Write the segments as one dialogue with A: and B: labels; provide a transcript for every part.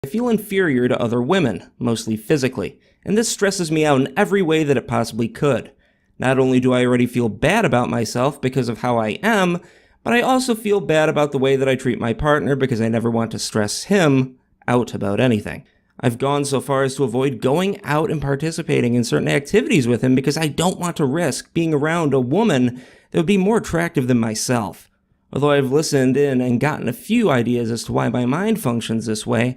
A: I feel inferior to other women, mostly physically, and this stresses me out in every way that it possibly could. Not only do I already feel bad about myself because of how I am, but I also feel bad about the way that I treat my partner because I never want to stress him out about anything. I've gone so far as to avoid going out and participating in certain activities with him because I don't want to risk being around a woman that would be more attractive than myself. Although I've listened in and gotten a few ideas as to why my mind functions this way,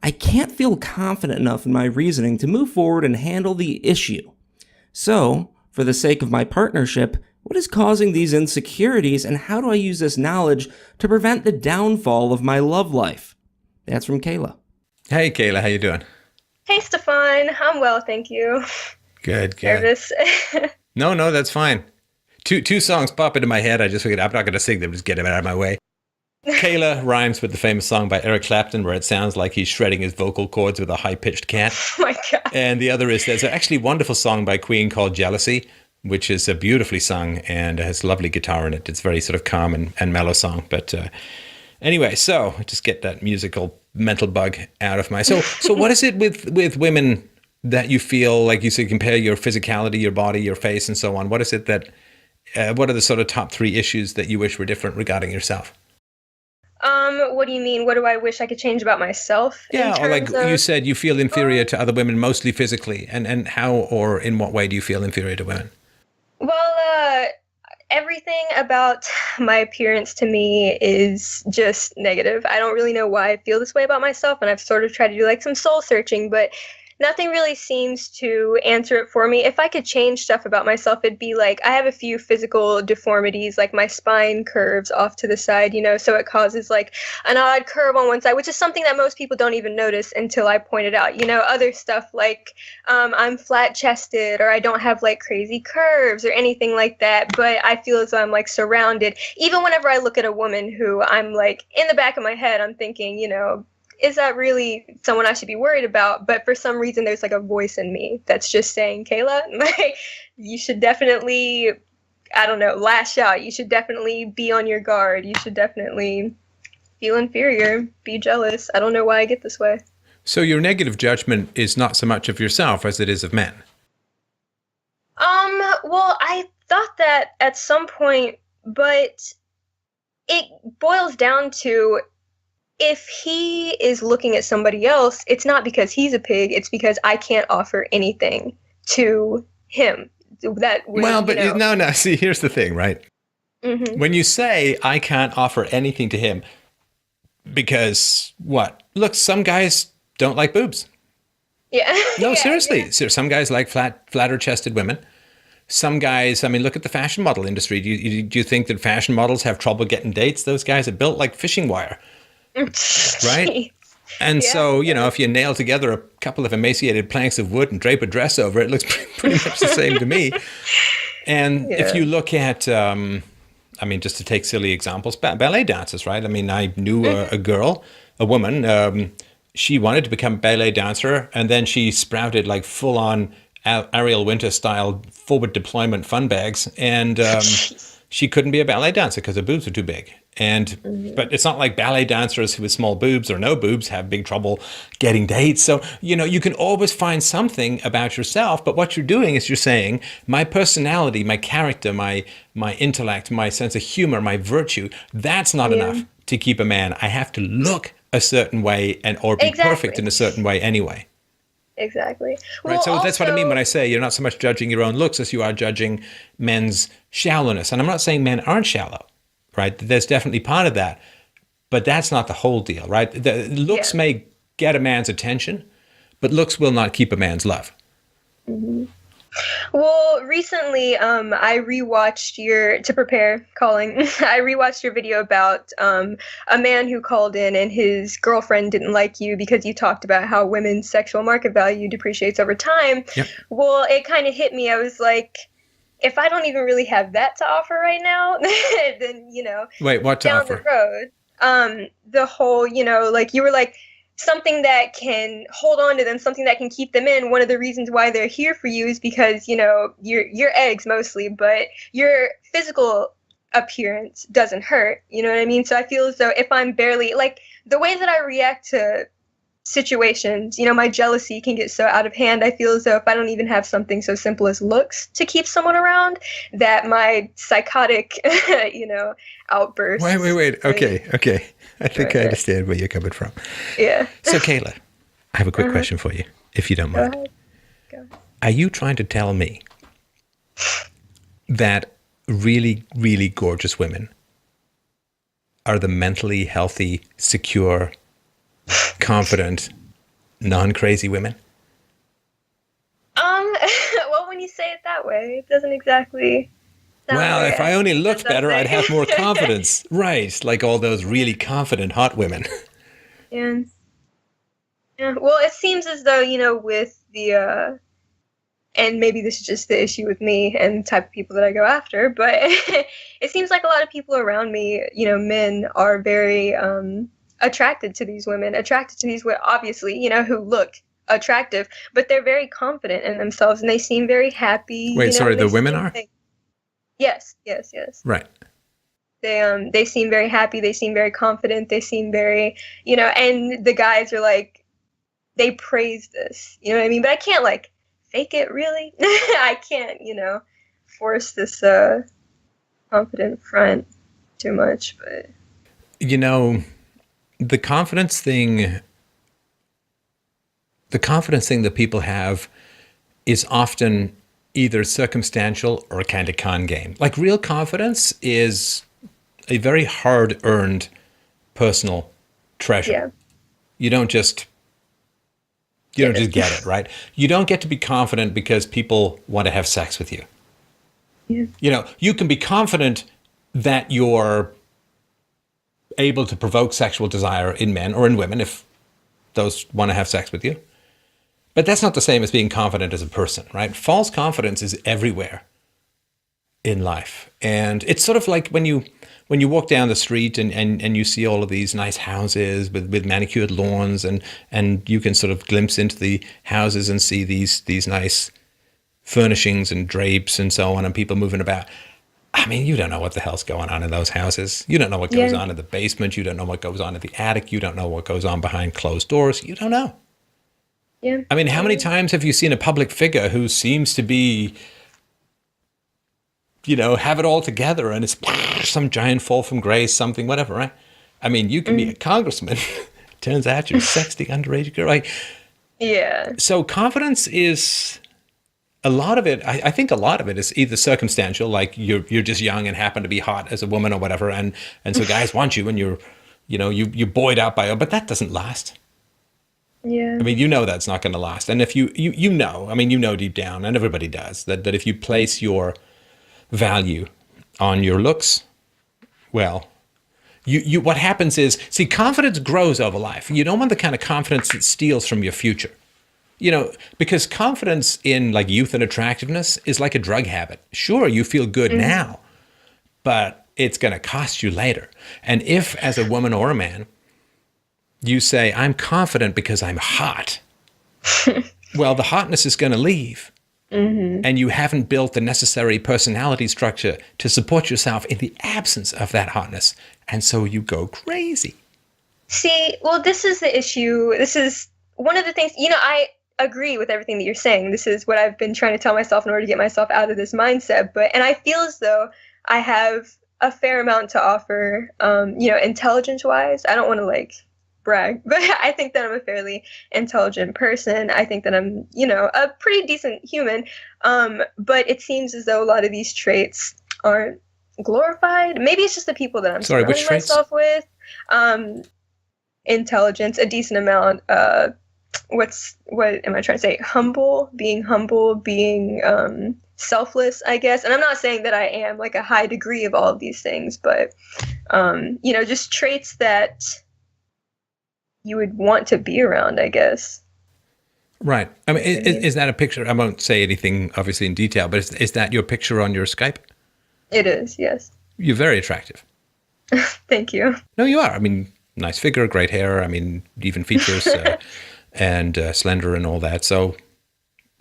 A: I can't feel confident enough in my reasoning to move forward and handle the issue. So, for the sake of my partnership, what is causing these insecurities and how do I use this knowledge to prevent the downfall of my love life? That's from Kayla.
B: Hey, Kayla, how you doing?
C: Hey, Stefan. I'm well, thank you.
B: Good.
C: Nervous.
B: No, that's fine. Two songs pop into my head. I just figured I'm not going to sing them, just get them out of my way. Kayla rhymes with the famous song by Eric Clapton where it sounds like he's shredding his vocal cords with a high-pitched cat.
C: Oh my God.
B: And the other is, there's actually a wonderful song by Queen called Jealousy, which is beautifully sung and has lovely guitar in it. It's very sort of calm and mellow song. But anyway, so just get that musical mental bug out of my... So what is it with women that you feel like you should compare your physicality, your body, your face, and so on? What is it that... what are the sort of top 3 issues that you wish were different regarding yourself?
C: What do you mean? What do I wish I could change about myself?
B: Yeah, or like you said, you feel inferior to other women, mostly physically. And how or in what way do you feel inferior to women?
C: Well, everything about my appearance to me is just negative. I don't really know why I feel this way about myself, and I've sort of tried to do like some soul searching, but nothing really seems to answer it for me. If I could change stuff about myself, it'd be like I have a few physical deformities, like my spine curves off to the side, so it causes like an odd curve on one side, which is something that most people don't even notice until I point it out. Other stuff like I'm flat chested, or I don't have like crazy curves or anything like that, but I feel as though I'm like surrounded. Even whenever I look at a woman who I'm like in the back of my head, I'm thinking, is that really someone I should be worried about? But for some reason, there's like a voice in me that's just saying, Kayla, like, you should definitely, I don't know, lash out. You should definitely be on your guard. You should definitely feel inferior, be jealous. I don't know why I get this way.
B: So your negative judgment is not so much of yourself as it is of men.
C: Well, I thought that at some point, but it boils down to, if he is looking at somebody else, it's not because he's a pig. It's because I can't offer anything to him.
B: No. See, here's the thing, right? Mm-hmm. When you say I can't offer anything to him, because what? Look, some guys don't like boobs.
C: Yeah.
B: No,
C: yeah,
B: seriously.
C: Yeah.
B: So some guys like flatter-chested women. Some guys, look at the fashion model industry. Do you think that fashion models have trouble getting dates? Those guys are built like fishing wire. Right? And so, if you nail together a couple of emaciated planks of wood and drape a dress over it, looks pretty much the same to me. And if you look at, just to take silly examples, ballet dancers, right? I knew a woman, she wanted to become a ballet dancer, and then she sprouted like full-on Ariel Winter style forward deployment fun bags, and she couldn't be a ballet dancer because her boobs were too big. But it's not like ballet dancers with small boobs or no boobs have big trouble getting dates. So, you can always find something about yourself, but what you're doing is you're saying, my personality, my character, my intellect, my sense of humor, my virtue, that's not enough to keep a man. I have to look a certain way or be perfect in a certain way anyway.
C: Exactly.
B: Right. So that's what I mean when I say you're not so much judging your own looks as you are judging men's shallowness. And I'm not saying men aren't shallow, right? There's definitely part of that, but that's not the whole deal, right? The looks may get a man's attention, but looks will not keep a man's love.
C: Mm-hmm. Well, recently, I rewatched I rewatched your video about a man who called in and his girlfriend didn't like you because you talked about how women's sexual market value depreciates over time. Yep. Well, it kind of hit me. I was like, if I don't even really have that to offer right now, then,
B: Wait, what to
C: down
B: offer?
C: The road, the whole, like you were like, something that can hold on to them, something that can keep them in. One of the reasons why they're here for you is because, you're eggs mostly, but your physical appearance doesn't hurt. You know what I mean? So I feel as though if I'm barely, like, the way that I react to situations. You know, my jealousy can get so out of hand. I feel as though if I don't even have something so simple as looks to keep someone around, that my psychotic, outbursts.
B: Wait. Okay. I think I understand where you're coming from.
C: Yeah.
B: So, Kayla, I have a quick question for you, if you don't mind.
C: Go ahead.
B: Are you trying to tell me that really, really gorgeous women are the mentally healthy, secure, confident, non-crazy women?
C: Well, when you say it that way, it doesn't exactly.
B: Well, if I only looked better, I'd have more confidence. Right, like all those really confident hot women.
C: Yeah. Well, it seems as though, with the, and maybe this is just the issue with me and the type of people that I go after, but it seems like a lot of people around me, men are very attracted to these women, obviously, who look attractive, but they're very confident in themselves and they seem very happy.
B: Wait, sorry, the women are?
C: Yes.
B: Right.
C: They seem very happy, they seem very confident, they seem very, and the guys are like, they praise this, you know what I mean? But I can't like fake it, really. I can't, force this confident front too much, but
B: the confidence thing that people have is often either circumstantial or a kind of con game. Like real confidence is a very hard-earned personal treasure.
C: Yeah.
B: You don't just get it, right? You don't get to be confident because people want to have sex with you.
C: Yeah.
B: You can be confident that you're able to provoke sexual desire in men or in women if those want to have sex with you. But that's not the same as being confident as a person, right? False confidence is everywhere in life. And it's sort of like when you walk down the street and you see all of these nice houses with manicured lawns and you can sort of glimpse into the houses and see these nice furnishings and drapes and so on and people moving about. I mean, you don't know what the hell's going on in those houses. You don't know what goes on in the basement. You don't know what goes on in the attic. You don't know what goes on behind closed doors. You don't know.
C: Yeah.
B: I mean, how many times have you seen a public figure who seems to be, have it all together and it's some giant fall from grace, something, whatever, right? I mean, you can be a congressman. Turns out you're a sexy underage girl, right?
C: Yeah.
B: So confidence is a lot of it. I think a lot of it is either circumstantial, like you're just young and happen to be hot as a woman or whatever, and so guys want you and you're buoyed out by it, but that doesn't last.
C: Yeah.
B: I mean, that's not going to last. And if you know deep down, and everybody does, that if you place your value on your looks, well, you what happens is, see, confidence grows over life. You don't want the kind of confidence that steals from your future. Because confidence in like youth and attractiveness is like a drug habit. Sure, you feel good now, but it's going to cost you later. And if, as a woman or a man, you say, I'm confident because I'm hot, well, the hotness is going to leave. And you haven't built the necessary personality structure to support yourself in the absence of that hotness. And so you go crazy.
C: See, well, this is the issue. This is one of the things, I agree with everything that you're saying. This is what I've been trying to tell myself in order to get myself out of this mindset. And I feel as though I have a fair amount to offer, intelligence-wise. I don't want to brag, but I think that I'm a fairly intelligent person. I think that I'm, a pretty decent human. But it seems as though a lot of these traits aren't glorified. Maybe it's just the people that I'm surrounding myself with. Intelligence, a decent amount. What am I trying to say? Humble, being selfless, I guess. And I'm not saying that I am like a high degree of all of these things, but just traits that you would want to be around, I guess.
B: Right. I mean, is that a picture? I won't say anything, obviously, in detail, but is that your picture on your Skype?
C: It is, yes.
B: You're very attractive.
C: Thank you.
B: No, you are. I mean, nice figure, great hair. I mean, even features and slender and all that. So,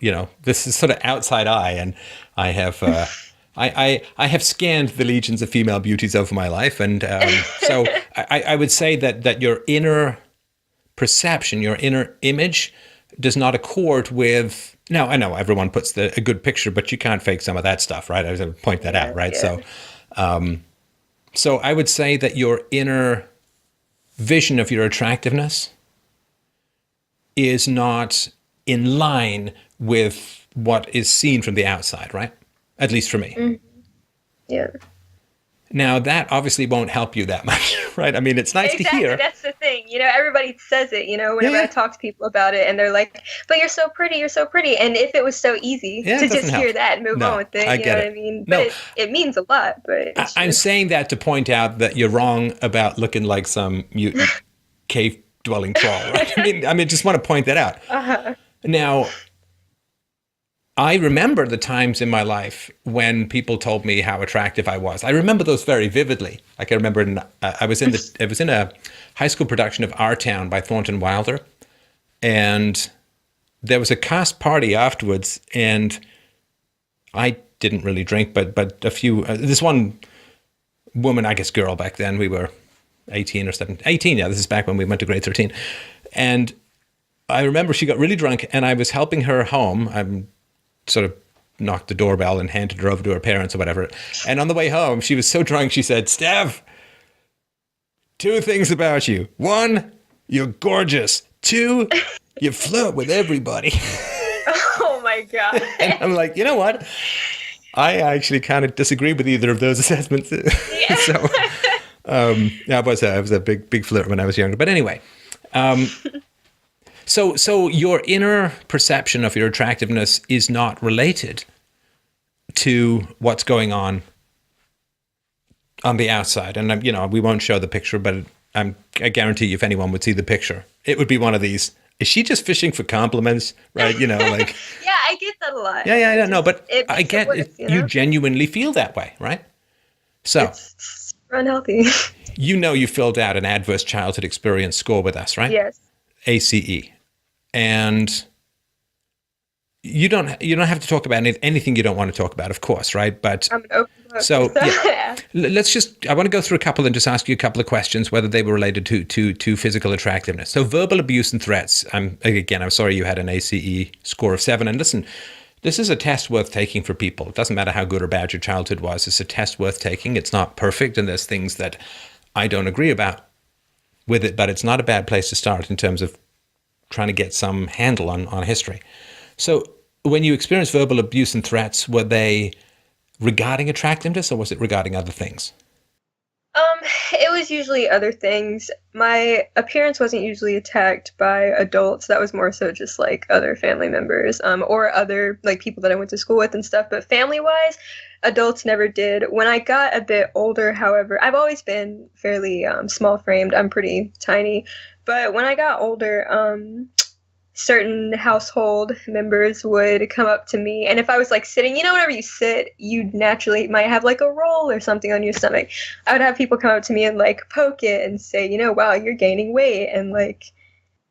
B: this is sort of outside eye, and I have I have scanned the legions of female beauties over my life, and so I would say that your inner perception, your inner image does not accord with. Now, I know everyone puts a good picture, but you can't fake some of that stuff, right? I was going to point that out, right?
C: Yeah.
B: So I would say that your inner vision of your attractiveness is not in line with what is seen from the outside, right? At least for me.
C: Mm-hmm. Yeah.
B: Now, that obviously won't help you that much, right? I mean, it's nice to hear.
C: That's the thing. Everybody says it, whenever I talk to people about it, and they're like, but you're so pretty, you're so pretty. And if it was so easy to just hear that and move on with it, you know what I mean? But it means a lot. But
B: I'm saying that to point out that you're wrong about looking like some mutant cave-dwelling troll, right? I mean, just want to point that out.
C: Uh-huh.
B: Now, I remember the times in my life when people told me how attractive I was. I remember those very vividly. Like I remember I was in a high school production of Our Town by Thornton Wilder, and there was a cast party afterwards, and I didn't really drink, but a few. This one woman, I guess girl back then, we were 18 or 17, 18. Yeah, this is back when we went to grade 13, and I remember she got really drunk, and I was helping her home. I'm sort of knocked the doorbell and handed her over to her parents or whatever. And on the way home, she was so drunk, she said, "Steph, 2 things about you. 1, you're gorgeous. 2, you flirt with everybody."
C: Oh my God.
B: And I'm like, you know what? I actually kind of disagree with either of those assessments.
C: Yeah.
B: So, I was a big flirt when I was younger. But anyway, So your inner perception of your attractiveness is not related to what's going on the outside. And, we won't show the picture, but I guarantee you if anyone would see the picture, it would be one of these. Is she just fishing for compliments? Right? Like.
C: Yeah, I get that a lot.
B: Yeah, I don't know. But I get it. You genuinely feel that way, right? So.
C: It's unhealthy.
B: You filled out an adverse childhood experience score with us, right?
C: Yes.
B: ACE. And you don't have to talk about anything you don't want to talk about, of course, right? But
C: I'm an open book.
B: So yeah. I want to go through a couple and just ask you a couple of questions, whether they were related to physical attractiveness. So verbal abuse and threats. I'm sorry you had an ACE score of 7. And listen, this is a test worth taking for people. It doesn't matter how good or bad your childhood was. It's a test worth taking. It's not perfect, and there's things that I don't agree about with it, but it's not a bad place to start in terms of trying to get some handle on history. So when you experienced verbal abuse and threats, were they regarding attractiveness or was it regarding other things?
C: It was usually other things. My appearance wasn't usually attacked by adults. That was more so just like other family members, or other like people that I went to school with and stuff. But family-wise, adults never did. When I got a bit older, however, I've always been fairly small-framed. I'm pretty tiny. But when I got older, certain household members would come up to me, and if I was like sitting, whenever you sit, you naturally might have like a roll or something on your stomach. I would have people come up to me and like poke it and say, wow, you're gaining weight, and like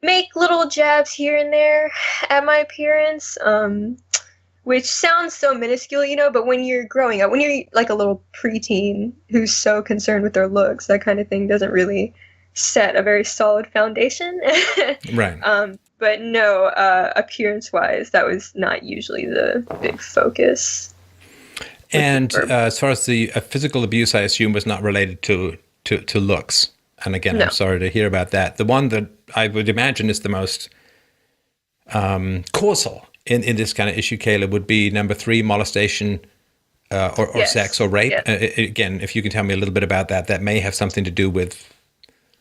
C: make little jabs here and there at my appearance, which sounds so minuscule, but when you're growing up, when you're like a little preteen who's so concerned with their looks, that kind of thing doesn't really set a very solid foundation.
B: Right.
C: But no, appearance-wise, that was not usually the big focus.
B: And as far as the physical abuse, I assume was not related to looks. And again, no. I'm sorry to hear about that. The one that I would imagine is the most causal in this kind of issue, Kayla, would be number 3, molestation or
C: yes.
B: sex or rape.
C: Yes.
B: Again, if you can tell me a little bit about that, that may have something to do with.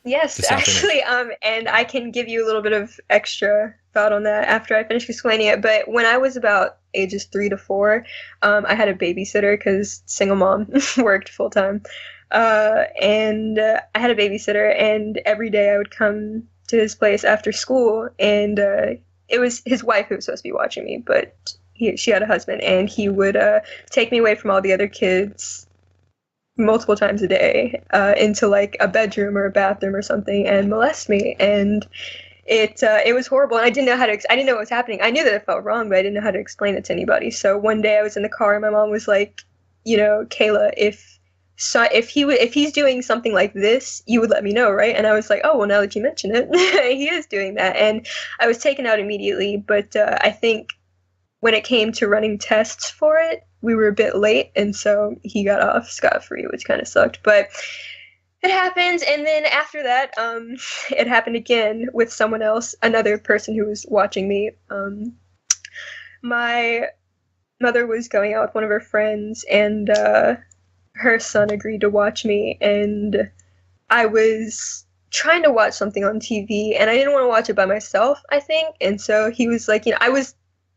C: Yes, actually, and I can give you a little bit of extra thought on that after I finish explaining it. But when I was about ages 3 to 4, I had a babysitter because single mom worked full time, and I had a babysitter, and every day I would come to his place after school, and it was his wife who was supposed to be watching me, but she had a husband, and he would take me away from all the other kids multiple times a day into like a bedroom or a bathroom or something and molest me, and it was horrible, and I didn't know what was happening. I knew that it felt wrong, but I didn't know how to explain it to anybody. So one day I was in the car and my mom was like, Kayla, if so if he's doing something like this, you would let me know, right? And I was like, oh, well, now that you mention it, he is doing that. And I was taken out immediately, but I think when it came to running tests for it, we were a bit late, and so he got off scot-free, which kind of sucked. But it happened, and then after that, it happened again with someone else, another person who was watching me. My mother was going out with one of her friends, and her son agreed to watch me, and I was trying to watch something on TV, and I didn't want to watch it by myself, I think, and so he was like, I was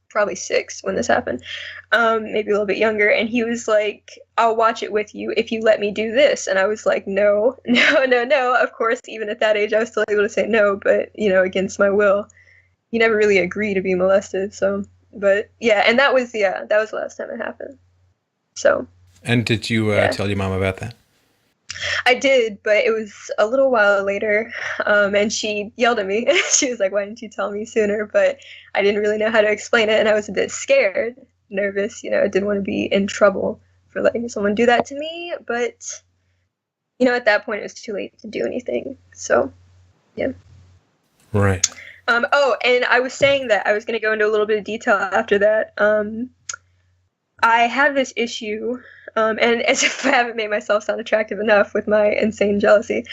C: probably 6 when this happened, maybe a little bit younger, and he was like, I'll watch it with you if you let me do this, and I was like, no, of course, even at that age, I was still able to say no, but, against my will. You never really agree to be molested, so, but, yeah, and that was the last time it happened, so.
B: And did you tell your mom about that?
C: I did, but it was a little while later, and she yelled at me. She was like, why didn't you tell me sooner? But I didn't really know how to explain it, and I was a bit scared, nervous, I didn't want to be in trouble for letting someone do that to me, but, at that point it was too late to do anything, so, yeah.
B: Right.
C: And I was saying that I was going to go into a little bit of detail after that. I have this issue, and as if I haven't made myself sound attractive enough with my insane jealousy,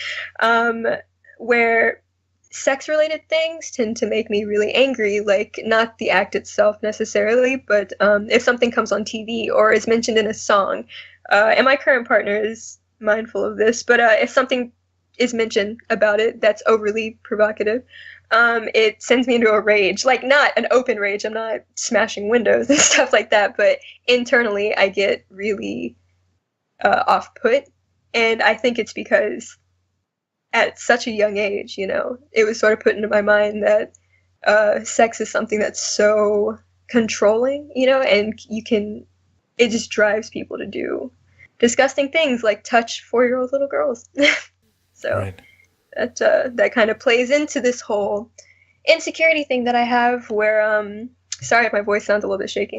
C: where sex-related things tend to make me really angry, like not the act itself necessarily, but if something comes on TV or is mentioned in a song, and my current partner is mindful of this, but if something is mentioned about it that's overly provocative, it sends me into a rage, like not an open rage, I'm not smashing windows and stuff like that, but internally I get really off-put, and I think it's because at such a young age, it was sort of put into my mind that sex is something that's so controlling, and it just drives people to do disgusting things like touch 4-year-old little girls. So
B: right.
C: That kind of plays into this whole insecurity thing that I have where, sorry if my voice sounds a little bit shaky.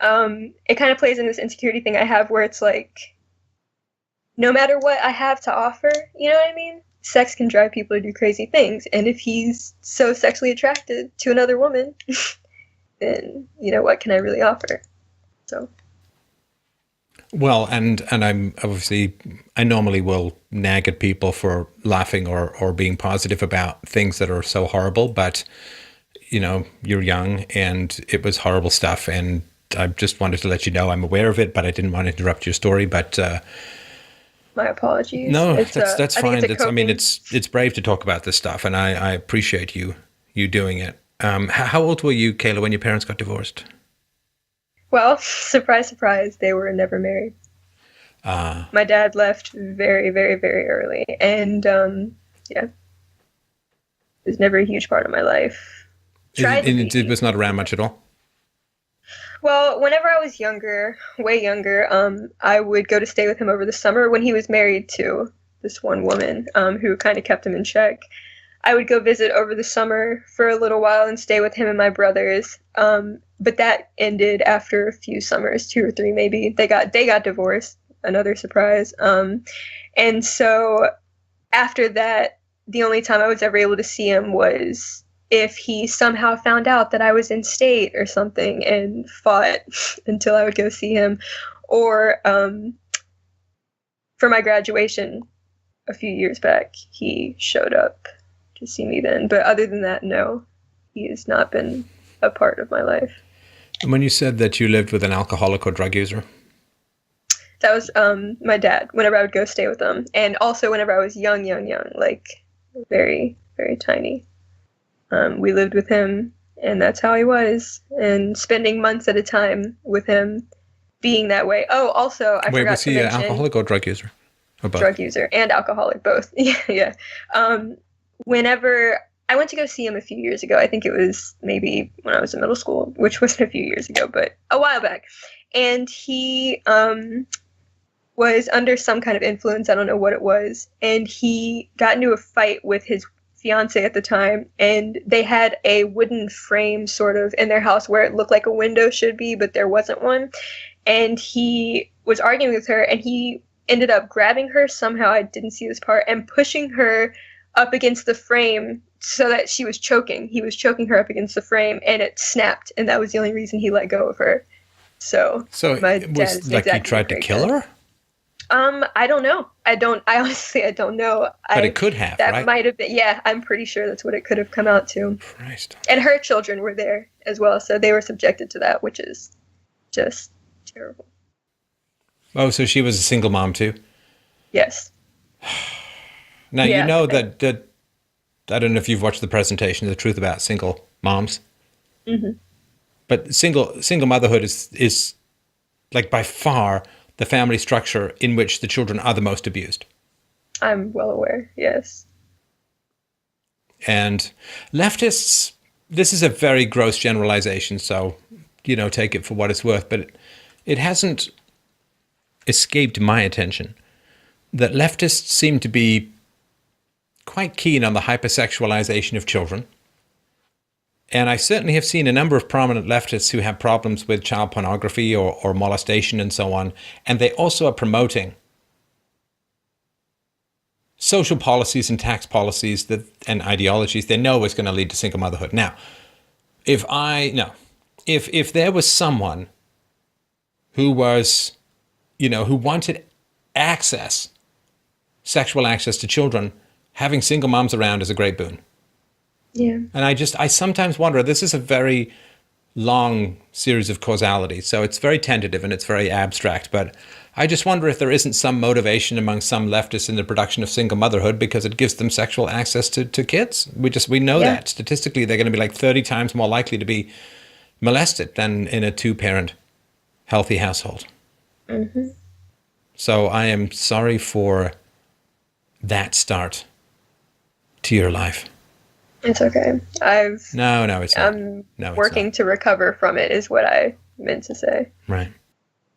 C: It kind of plays in this insecurity thing I have where it's like, no matter what I have to offer, you know what I mean? Sex can drive people to do crazy things. And if he's so sexually attracted to another woman, then, what can I really offer? So.
B: Well, and I'm obviously, I normally will nag at people for laughing or being positive about things that are so horrible, but, you're young and it was horrible stuff. And I just wanted to let you know I'm aware of it, but I didn't want to interrupt your story. But
C: my apologies.
B: No, that's fine. It's brave to talk about this stuff, and I appreciate you doing it. How old were you, Kayla, when your parents got divorced?
C: Well, surprise, surprise, they were never married. My dad left very, very, very early, and it was never a huge part of my life.
B: It was not around much at all?
C: Well, whenever I was younger, way younger, I would go to stay with him over the summer when he was married to this one woman who kind of kept him in check. I would go visit over the summer for a little while and stay with him and my brothers. But that ended after a few summers, 2 or 3 maybe. They got divorced, another surprise. And so after that, the only time I was ever able to see him was if he somehow found out that I was in state or something and fought until I would go see him. Or for my graduation a few years back, he showed up to see me then. But other than that, no, he has not been a part of my life.
B: And when you said that you lived with an alcoholic or drug user?
C: That was my dad, whenever I would go stay with him. And also whenever I was young, like very, very tiny. We lived with him, and that's how he was. And spending months at a time with him being that way. Oh, also, I forgot to mention... Wait,
B: was he an alcoholic or drug user? Or both?
C: Drug user and alcoholic, both. Yeah. Whenever... I went to go see him a few years ago. I think it was maybe when I was in middle school, which wasn't a few years ago, but a while back. And he was under some kind of influence. I don't know what it was. And he got into a fight with his fiance at the time, and they had a wooden frame sort of in their house where it looked like a window should be, but there wasn't one. And he was arguing with her, and he ended up grabbing her, somehow I didn't see this part, and pushing her up against the frame so that she was choking. He was choking her up against the frame, and it snapped, and that was the only reason he let go of her. So my
B: it
C: dad
B: was
C: is
B: like
C: exactly
B: he tried to kill her?
C: I don't know. I honestly don't know.
B: But it could have,
C: that
B: right?
C: might have been, yeah, I'm pretty sure that's what it could have come out to.
B: Christ.
C: And her children were there as well, so they were subjected to that, which is just terrible.
B: Oh, so she was a single mom too?
C: Yes.
B: Now,
C: Yeah.
B: you know that I don't know if you've watched the presentation, The Truth About Single Moms.
C: Mm-hmm.
B: But single motherhood is like by far the family structure in which the children are the most abused.
C: I'm well aware, yes.
B: And leftists, this is a very gross generalization, so, take it for what it's worth, but it hasn't escaped my attention that leftists seem to be quite keen on the hypersexualization of children. And I certainly have seen a number of prominent leftists who have problems with child pornography or molestation and so on. And they also are promoting social policies and tax policies and ideologies they know is going to lead to single motherhood. Now, if there was someone who was, who wanted sexual access to children, having single moms around is a great boon.
C: Yeah.
B: And I sometimes wonder, this is a very long series of causalities, so it's very tentative and it's very abstract, but I just wonder if there isn't some motivation among some leftists in the production of single motherhood because it gives them sexual access to kids. We know that. Statistically, they're going to be like 30 times more likely to be molested than in a two-parent healthy household.
C: Mm-hmm.
B: So I am sorry for that start to your life.
C: It's okay.
B: No, it's not.
C: I'm
B: No, it's
C: working
B: not.
C: to recover from it is what I meant to say.
B: Right.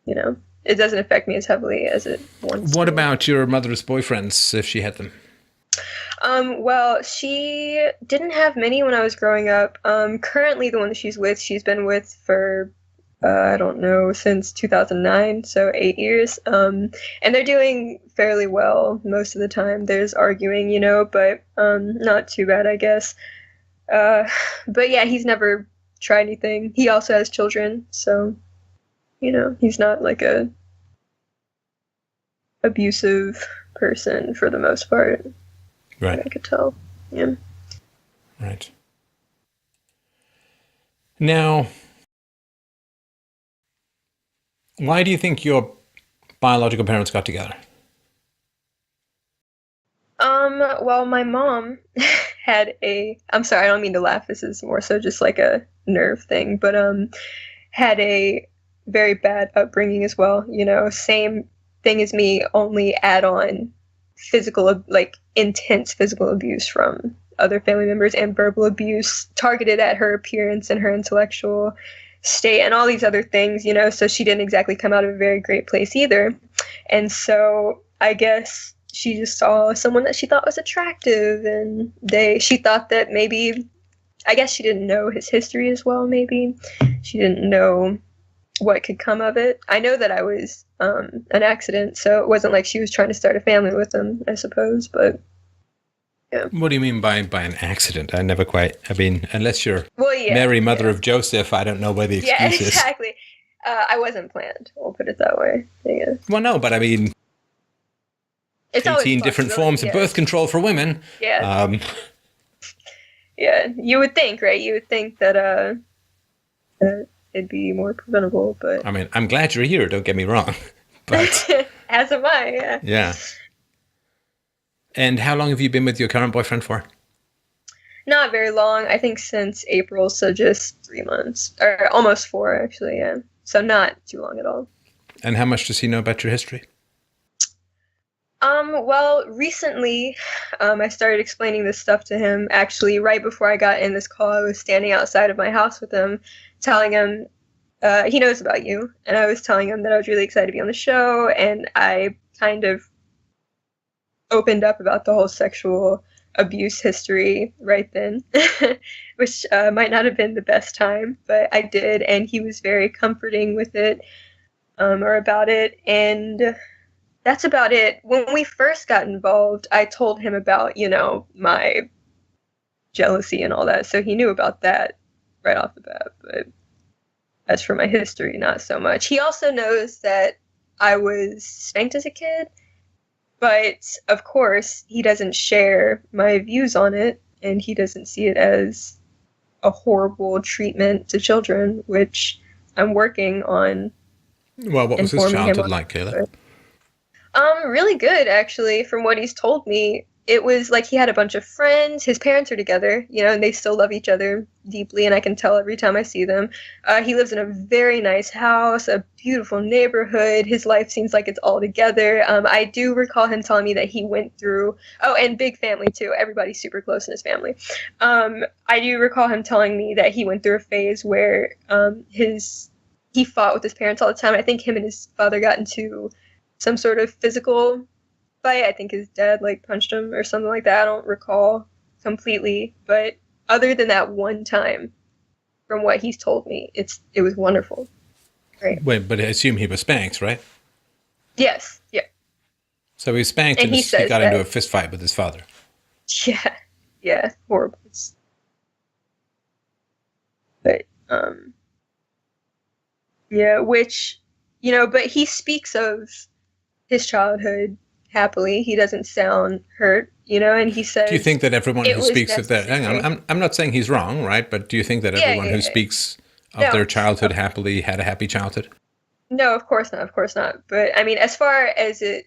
C: It doesn't affect me as heavily as it once
B: What
C: did.
B: about your mother's boyfriends, if she had them?
C: Well, she didn't have many when I was growing up. Currently the one that she's been with for, I don't know, since 2009, so 8 years. And they're doing fairly well most of the time. There's arguing, but not too bad, I guess. But yeah, he's never tried anything. He also has children, so, he's not like a abusive person for the most part.
B: Right.
C: I could tell. Yeah.
B: Right. Now, why do you think your biological parents got together?
C: Well, my mom had I'm sorry, I don't mean to laugh, this is more so just like a nerve thing, but, had a very bad upbringing as well, same thing as me, only add on intense physical abuse from other family members and verbal abuse targeted at her appearance and her intellectual state and all these other things, so she didn't exactly come out of a very great place either. And so I guess she just saw someone that she thought was attractive, and she thought that maybe, I guess she didn't know his history as well, maybe. She didn't know what could come of it. I know that I was an accident, so it wasn't like she was trying to start a family with him, I suppose, but yeah.
B: What do you mean by an accident? I never quite, unless you're
C: Well,
B: Mary, mother of Joseph, I don't know where the excuse
C: Yeah,
B: is.
C: exactly. I wasn't planned, we'll put it that way, I guess.
B: Well, no, but
C: It's always
B: 18 different forms of birth control for women.
C: Yeah. Yeah, you would think, right? You would think that it'd be more preventable, but
B: I'm glad you're here, don't get me wrong. But
C: as am I, yeah.
B: yeah. And how long have you been with your current boyfriend for?
C: Not very long. I think since April, so just 3 months. Or almost 4, actually, yeah. So not too long at all.
B: And how much does he know about your history?
C: Well, recently, I started explaining this stuff to him. Actually, right before I got in this call, I was standing outside of my house with him, telling him, he knows about you. And I was telling him that I was really excited to be on the show, and I kind of opened up about the whole sexual abuse history right then, which might not have been the best time, but I did, and he was very comforting with it, or about it, and that's about it. When we first got involved, I told him about, my jealousy and all that, so he knew about that right off the bat. But as for my history, not so much. He also knows that I was spanked as a kid, but of course, he doesn't share my views on it, and he doesn't see it as a horrible treatment to children, which I'm working on.
B: Well, what was his childhood like, Kayla?
C: Really good, actually. From what he's told me, it was like he had a bunch of friends. His parents are together, and they still love each other deeply, and I can tell every time I see them. He lives in a very nice house, a beautiful neighborhood. His life seems like it's all together. I do recall him telling me that he went through, and big family too. Everybody's super close in his family. I do recall him telling me that he went through a phase where he fought with his parents all the time. I think him and his father got into some sort of physical fight. I think his dad punched him or something like that. I don't recall completely, but other than that one time, from what he's told me, it was wonderful. Great.
B: Wait, but I assume he was spanked, right?
C: Yes. Yeah.
B: So he was spanked and he got into a fist fight with his father.
C: Yeah. Yeah. Horrible. But yeah, which but he speaks of his childhood happily. He doesn't sound hurt, and he says...
B: Do you think that everyone who speaks of that... Hang on, I'm not saying he's wrong, right? But do you think that everyone who speaks of their childhood happily had a happy childhood?
C: No, of course not. But, I mean, as far as the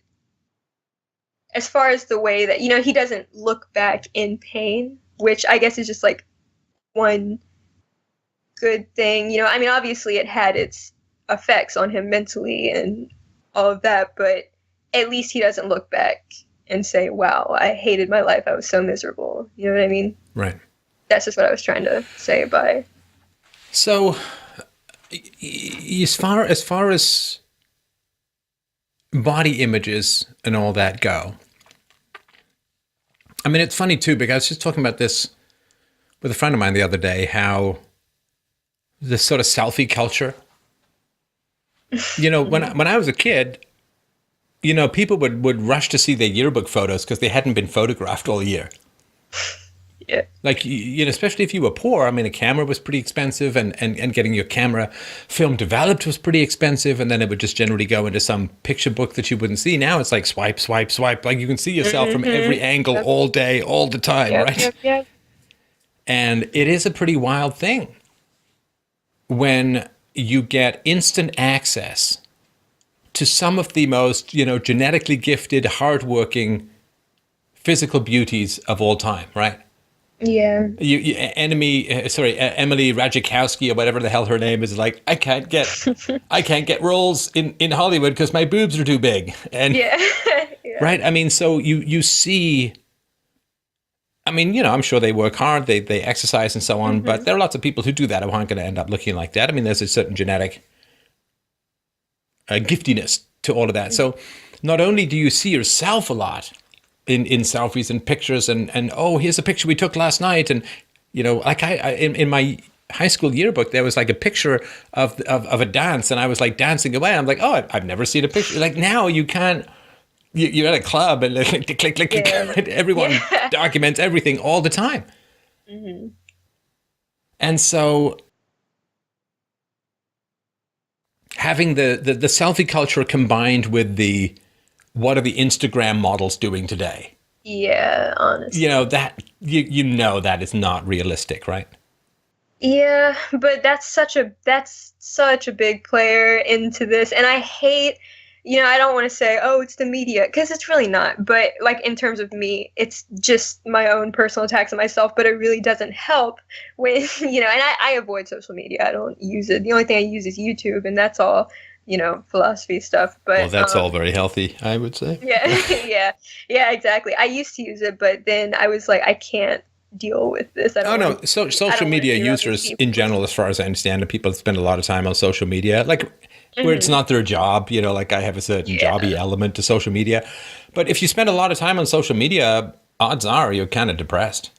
C: way that, he doesn't look back in pain, which I guess is just, one good thing. I mean, obviously it had its effects on him mentally and all of that, but at least he doesn't look back and say, wow, I hated my life. I was so miserable. You know what I mean?
B: Right.
C: That's just what I was trying to say by...
B: So, as far as body images and all that go, I mean, it's funny too, because I was just talking about this with a friend of mine the other day, how this sort of selfie culture, when I was a kid, people would rush to see their yearbook photos because they hadn't been photographed all year.
C: Yeah.
B: Especially if you were poor. I mean, a camera was pretty expensive and getting your camera film developed was pretty expensive. And then it would just generally go into some picture book that you wouldn't see. Now it's like swipe, swipe, swipe. Like you can see yourself from every angle all day, all the time, right?
C: Yep. And
B: it is a pretty wild thing when you get instant access to some of the most, genetically gifted, hardworking, physical beauties of all time, right?
C: Yeah.
B: Emily Ratajkowski or whatever the hell her name is, like, I can't get roles in Hollywood because my boobs are too big. And
C: yeah.
B: Right. I mean, so you see. I mean, I'm sure they work hard, they exercise and so on, but there are lots of people who do that who aren't going to end up looking like that. I mean, there's a certain genetic giftiness to all of that. So not only do you see yourself a lot in selfies and pictures and oh, here's a picture we took last night. And, like in my high school yearbook, there was like a picture of a dance and I was like dancing away. I'm like, oh, I've never seen a picture. Like now you can't. You're at a club and click, everyone documents everything all the time. Mm-hmm. And so having the selfie culture combined with what are the Instagram models doing today?
C: Yeah, honestly.
B: That that is not realistic, right?
C: Yeah, but that's such a big player into this, and I hate... I don't want to say, oh, it's the media, because it's really not. But, in terms of me, it's just my own personal attacks on myself, but it really doesn't help when, and I avoid social media. I don't use it. The only thing I use is YouTube, and that's all, philosophy stuff. But
B: well, that's all very healthy, I would say.
C: Yeah, exactly. I used to use it, but then I was like, I can't deal with this.
B: Social media users in general, as far as I understand it, people spend a lot of time on social media, where it's not their job, I have a certain jobby element to social media. But if you spend a lot of time on social media, odds are you're kind of depressed.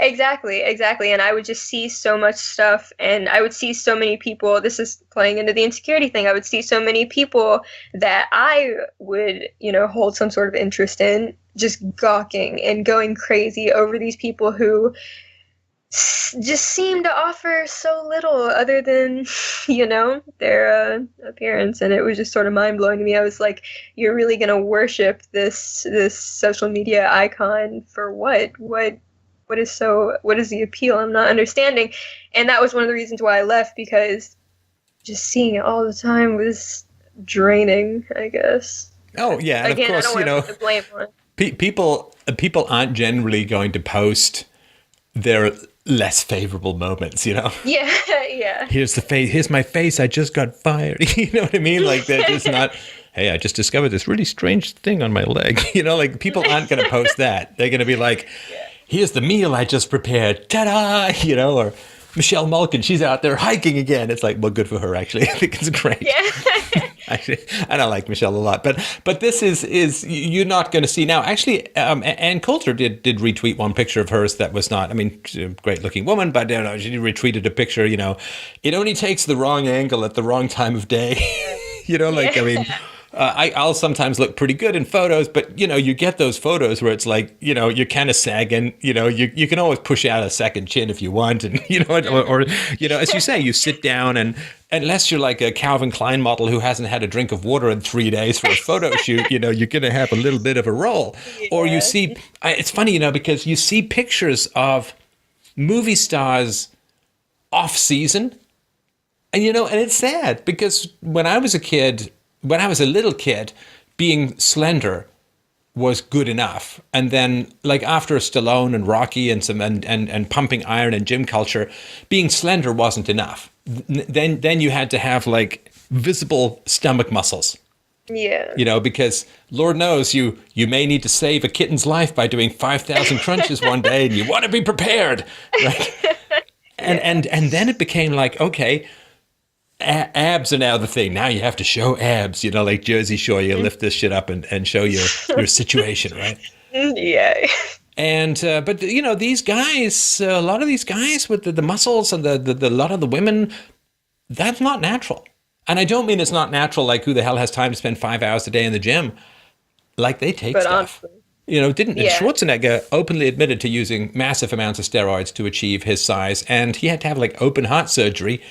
C: Exactly, exactly. And I would just see so much stuff, and I would see so many people. This is playing into the insecurity thing. I would see so many people that I would, hold some sort of interest in, just gawking and going crazy over these people who just seem to offer so little other than, their appearance. And it was just sort of mind blowing to me. I was like, you're really going to worship this social media icon for what? What is the appeal? I'm not understanding. And that was one of the reasons why I left, because just seeing it all the time was draining, I guess.
B: Oh yeah, and
C: again,
B: of course,
C: I don't want to put the blame on.
B: people aren't generally going to post their less favorable moments,
C: Yeah, yeah.
B: Here's my face, I just got fired. You know what I mean? Like, they're just not, hey, I just discovered this really strange thing on my leg. Like, people aren't going to post that. They're going to be like, here's the meal I just prepared, ta-da, or Michelle Malkin, she's out there hiking again. It's like, well, good for her, actually. I think it's great.
C: Yeah.
B: Actually, and I like Michelle a lot, but this is you're not going to see now. Actually, Ann Coulter did retweet one picture of hers that was not. I mean, she's a great looking woman, but she retweeted a picture. It only takes the wrong angle at the wrong time of day. I mean. I'll sometimes look pretty good in photos, but you get those photos where it's like, you're kind of sagging, you can always push out a second chin if you want. And, or as you say, you sit down, and unless you're like a Calvin Klein model who hasn't had a drink of water in 3 days for a photo shoot, you're going to have a little bit of a roll. Yeah. Or you see, it's funny, because you see pictures of movie stars off season, and, and it's sad, because when I was a little kid, being slender was good enough. And then, like, after Stallone and Rocky and pumping iron and gym culture, being slender wasn't enough. Then you had to have, like, visible stomach muscles.
C: Yeah.
B: Because Lord knows you may need to save a kitten's life by doing 5,000 crunches one day, and you want to be prepared. Right? And then it became like, okay, abs are now the thing. Now you have to show abs, like Jersey Shore. You lift this shit up and show your situation, right?
C: Yeah.
B: And but these guys, a lot of these guys with the muscles and the lot of the women, that's not natural. And I don't mean it's not natural. Like, who the hell has time to spend 5 hours a day in the gym? Like, they take stuff. Schwarzenegger openly admitted to using massive amounts of steroids to achieve his size, and he had to have like open heart surgery.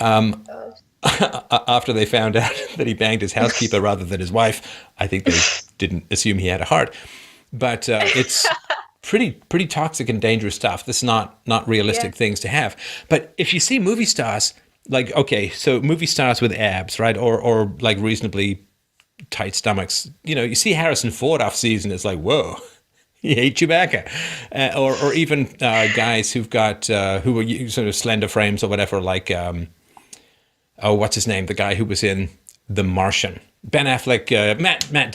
B: After they found out that he banged his housekeeper rather than his wife. I think they didn't assume he had a heart, but it's pretty toxic and dangerous stuff. This is not realistic things to have. But if you see movie stars, like, okay, so movie stars with abs, right, or like reasonably tight stomachs, you see Harrison Ford off season, it's like, whoa. He ate Chewbacca, or even guys who've got who are sort of slender frames or whatever, like what's his name? The guy who was in The Martian. Ben Affleck, Matt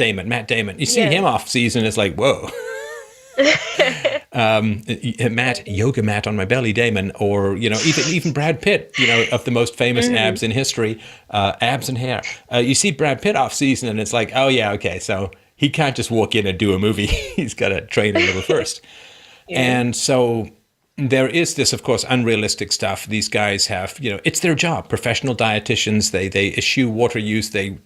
B: Damon. You see him off season, it's like, whoa. Yoga mat on my belly, Damon. Or, even Brad Pitt, of the most famous abs in history, abs and hair. You see Brad Pitt off season, and it's like, oh yeah, okay, so he can't just walk in and do a movie. He's got to train a little first. And so there is this, of course, unrealistic stuff. These guys have, it's their job. Professional dietitians, they eschew water use. They,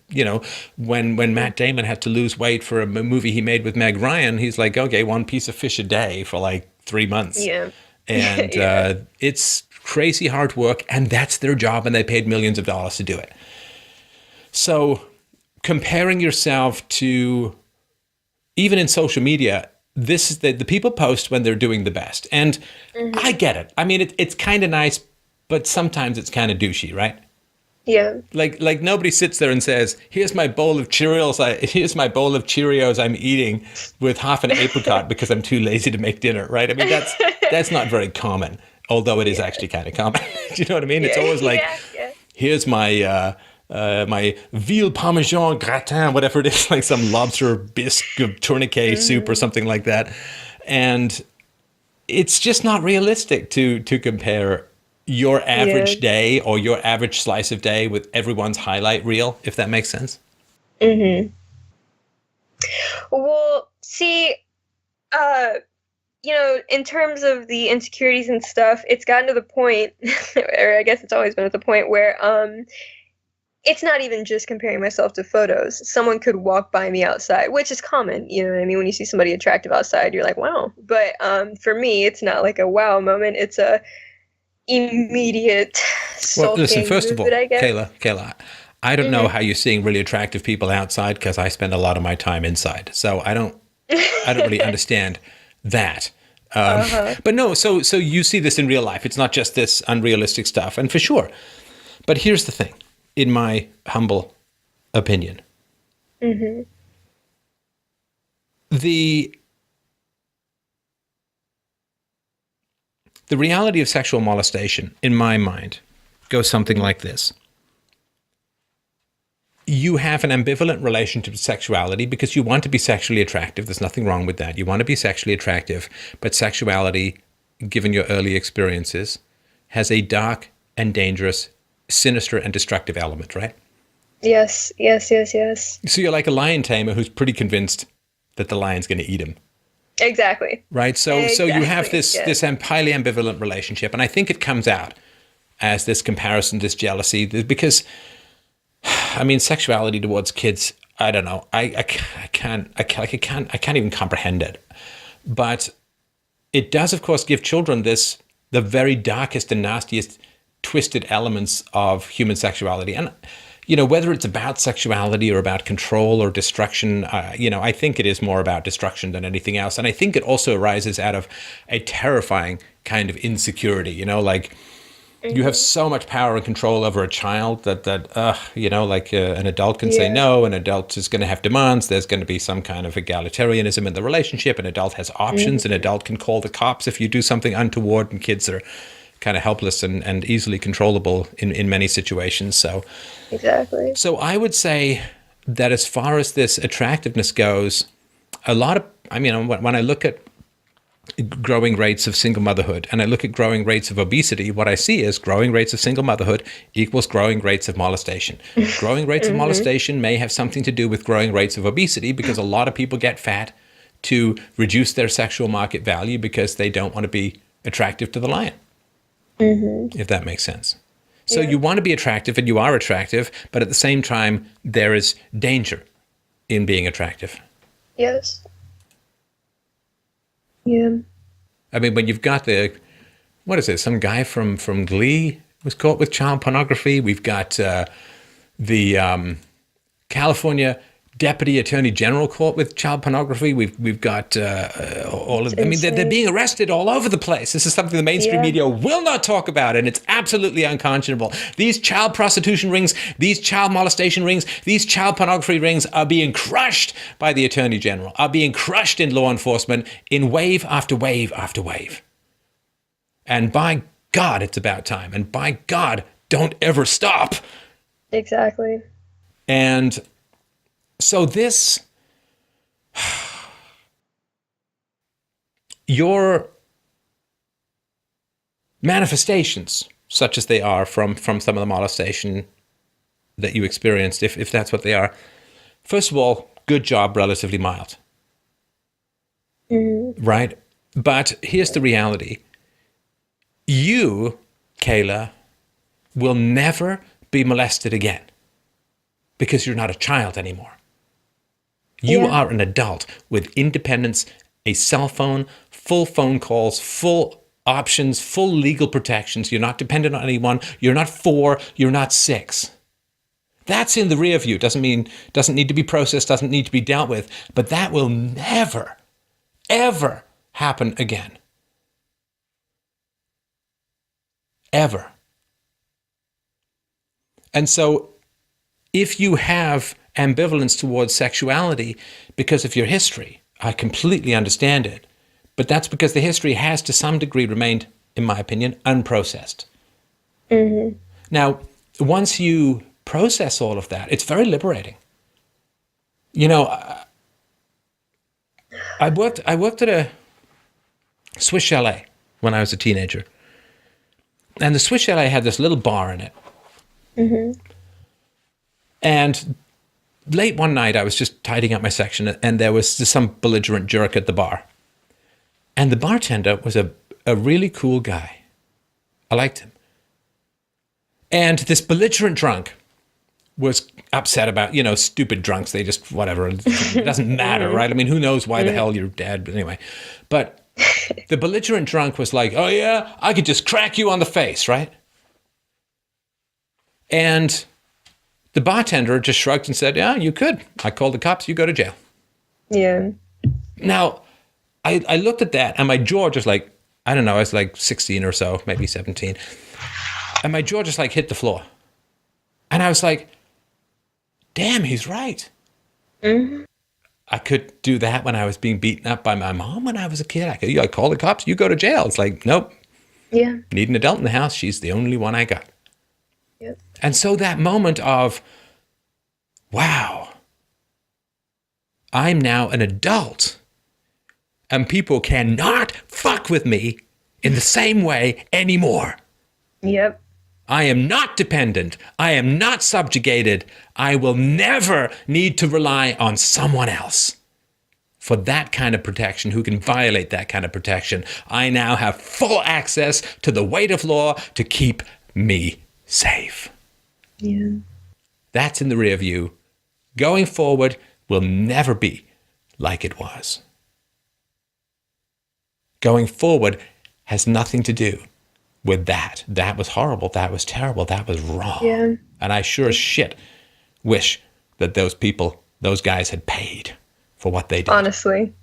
B: when Matt Damon had to lose weight for a movie he made with Meg Ryan, he's like, okay, one piece of fish a day for like 3 months.
C: Yeah.
B: And it's crazy hard work, and that's their job, and they paid millions of dollars to do it. So comparing yourself to, even in social media, this is the people post when they're doing the best. And I get it. I mean, it's kind of nice, but sometimes it's kind of douchey, right?
C: Yeah.
B: Like nobody sits there and says, here's my bowl of Cheerios I'm eating with half an apricot because I'm too lazy to make dinner, right? I mean, that's not very common, although it is actually kind of common. Do you know what I mean? It's always like, here's my my veal parmesan gratin, whatever it is, like some lobster bisque tourniquet soup or something like that. And it's just not realistic to compare your average day or your average slice of day with everyone's highlight reel, if that makes sense.
C: Well, see, in terms of the insecurities and stuff, it's gotten to the point, or I guess it's always been at the point where it's not even just comparing myself to photos. Someone could walk by me outside, which is common, you know what I mean? When you see somebody attractive outside, you're like, wow. But for me, it's not like a wow moment. It's a immediate
B: Well, listen,
C: sulking
B: first of all,
C: mood, I guess.
B: Kayla, I don't know how you're seeing really attractive people outside because I spend a lot of my time inside. So I don't really understand that. But no, so you see this in real life. It's not just this unrealistic stuff, and for sure. But here's the thing, in my humble opinion. The reality of sexual molestation, in my mind, goes something like this. You have an ambivalent relationship to sexuality because you want to be sexually attractive. There's nothing wrong with that. You want to be sexually attractive, but sexuality, given your early experiences, has a dark and dangerous, sinister and destructive element, right?
C: Yes.
B: So you're like a lion tamer who's pretty convinced that the lion's going to eat him.
C: Exactly.
B: Right? So you have this highly ambivalent relationship, and I think it comes out as this comparison, this jealousy, because I mean, sexuality towards kids, I don't know. I can't even comprehend it. But it does, of course, give children the very darkest and nastiest twisted elements of human sexuality. And, whether it's about sexuality or about control or destruction, I think it is more about destruction than anything else. And I think it also arises out of a terrifying kind of insecurity, you have so much power and control over a child that an adult can say no, an adult is going to have demands, there's going to be some kind of egalitarianism in the relationship, an adult has options, an adult can call the cops if you do something untoward, and kids are kind of helpless and easily controllable in many situations. So
C: exactly.
B: So I would say that as far as this attractiveness goes, when I look at growing rates of single motherhood and I look at growing rates of obesity, what I see is growing rates of single motherhood equals growing rates of molestation. Growing rates of molestation may have something to do with growing rates of obesity because a lot of people get fat to reduce their sexual market value because they don't want to be attractive to the lion, if that makes sense. So you want to be attractive and you are attractive, but at the same time, there is danger in being attractive.
C: Yes. Yeah.
B: I mean, when you've got some guy from Glee was caught with child pornography. We've got the California Deputy Attorney General caught with child pornography. We've got all of. I mean, they're being arrested all over the place. This is something the mainstream media will not talk about, and it's absolutely unconscionable. These child prostitution rings, these child molestation rings, these child pornography rings are being crushed by the Attorney General, are being crushed in law enforcement in wave after wave after wave. And by God, it's about time. And by God, don't ever stop.
C: Exactly.
B: And so your manifestations, such as they are from some of the molestation that you experienced, if that's what they are, first of all, good job, relatively mild. Right? But here's the reality. You, Kayla, will never be molested again because you're not a child anymore. You are an adult with independence, a cell phone, full phone calls, full options, full legal protections. You're not dependent on anyone. You're not 4, you're not 6. That's in the rear view. Doesn't need to be processed, doesn't need to be dealt with, but that will never, ever happen again. Ever. And so if you have ambivalence towards sexuality because of your history, I completely understand it. But that's because the history has to some degree remained, in my opinion, unprocessed. Now, once you process all of that, it's very liberating. I worked at a Swiss chalet when I was a teenager. And the Swiss chalet had this little bar in it. And late one night, I was just tidying up my section, and there was some belligerent jerk at the bar. And the bartender was a really cool guy. I liked him. And this belligerent drunk was upset about, stupid drunks. They just, whatever. It doesn't matter, right? I mean, who knows why the hell you're dead? But anyway. But the belligerent drunk was like, oh, yeah, I could just crack you on the face, right? And the bartender just shrugged and said, yeah, you could. I called the cops. You go to jail.
C: Yeah.
B: Now, I looked at that and my jaw just like, I don't know, I was like 16 or so, maybe 17. And my jaw just like hit the floor. And I was like, damn, he's right.
C: Mm-hmm.
B: I could do that when I was being beaten up by my mom when I was a kid. I call the cops, you go to jail. It's like, nope.
C: Yeah.
B: Need an adult in the house. She's the only one I got.
C: Yep.
B: And so that moment of, wow, I'm now an adult. And people cannot fuck with me in the same way anymore.
C: Yep.
B: I am not dependent. I am not subjugated. I will never need to rely on someone else for that kind of protection, who can violate that kind of protection. I now have full access to the weight of law to keep me safe.
C: Yeah.
B: That's in the rear view. Going forward will never be like it was. Going forward has nothing to do with that. That was horrible. That was terrible. That was wrong.
C: Yeah.
B: And I sure as shit wish that those people, those guys had paid for what they did.
C: Honestly.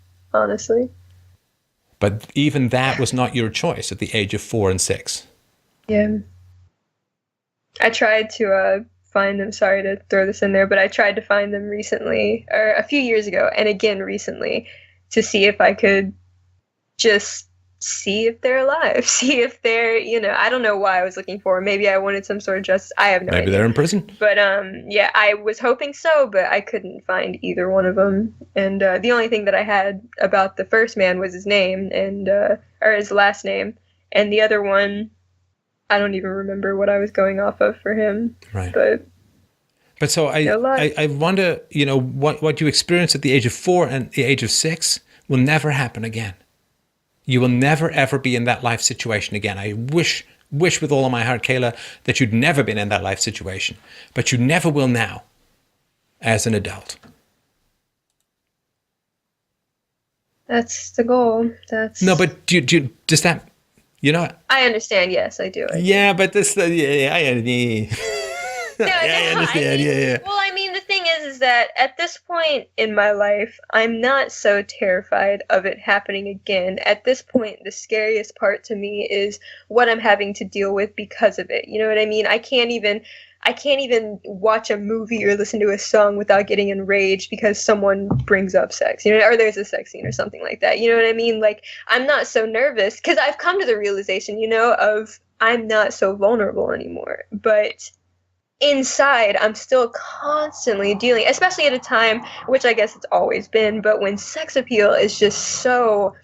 B: But even that was not your choice at the age of 4 and 6.
C: Yeah. I tried to find them. Sorry to throw this in there, but I tried to find them recently, or a few years ago, and again recently, to see if I could just see if they're alive, see if they're, I don't know why I was looking for. Maybe I wanted some sort of justice. I have no idea.
B: Maybe they're in prison.
C: But yeah, I was hoping so, but I couldn't find either one of them. And the only thing that I had about the first man was his name and or his last name, and the other one, I don't even remember what I was going off of for him.
B: Right.
C: But
B: so I wonder, what you experienced at the age of 4 and the age of 6 will never happen again. You will never, ever be in that life situation again. I wish with all of my heart, Kayla, that you'd never been in that life situation. But you never will now, as an adult.
C: That's the goal.
B: No, but does that,
C: I understand. Yes, I do.
B: Yeah, but this, I
C: No,
B: understand. Yeah.
C: Well, I mean, the thing is that at this point in my life, I'm not so terrified of it happening again. At this point, the scariest part to me is what I'm having to deal with because of it. You know what I mean? I can't even watch a movie or listen to a song without getting enraged because someone brings up sex, or there's a sex scene or something like that. You know what I mean? Like, I'm not so nervous because I've come to the realization, of I'm not so vulnerable anymore. But inside, I'm still constantly dealing, especially at a time, which I guess it's always been, but when sex appeal is just so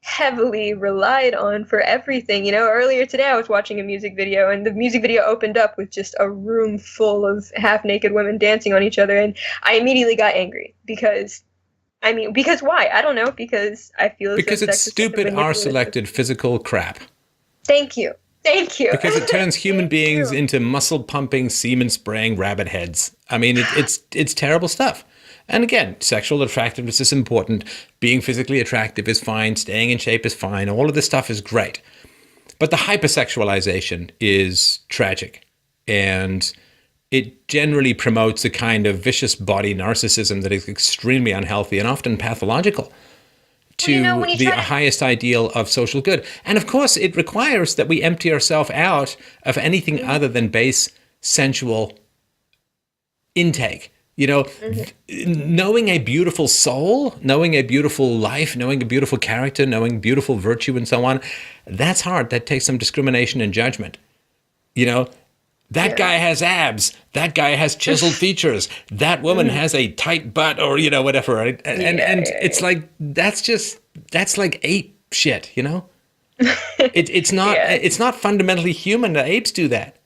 C: heavily relied on for everything. Earlier today I was watching a music video, and the music video opened up with just a room full of half-naked women dancing on each other, and I immediately got angry because why? I don't know, because I feel
B: because it's stupid, R-selected physical crap.
C: Thank you.
B: Because it turns human beings into muscle-pumping, semen-spraying rabbit heads. I mean, it's terrible stuff. And again, sexual attractiveness is important. Being physically attractive is fine. Staying in shape is fine. All of this stuff is great. But the hypersexualization is tragic. And it generally promotes a kind of vicious body narcissism that is extremely unhealthy and often pathological to the highest ideal of social good. And of course, it requires that we empty ourselves out of anything other than base sensual intake. Knowing a beautiful soul, knowing a beautiful life, knowing a beautiful character, knowing beautiful virtue and so on, that's hard. That takes some discrimination and judgment. That guy has abs. That guy has chiseled features. That woman has a tight butt, or whatever. Right? And it's like that's like ape shit. It's not fundamentally human that apes do that.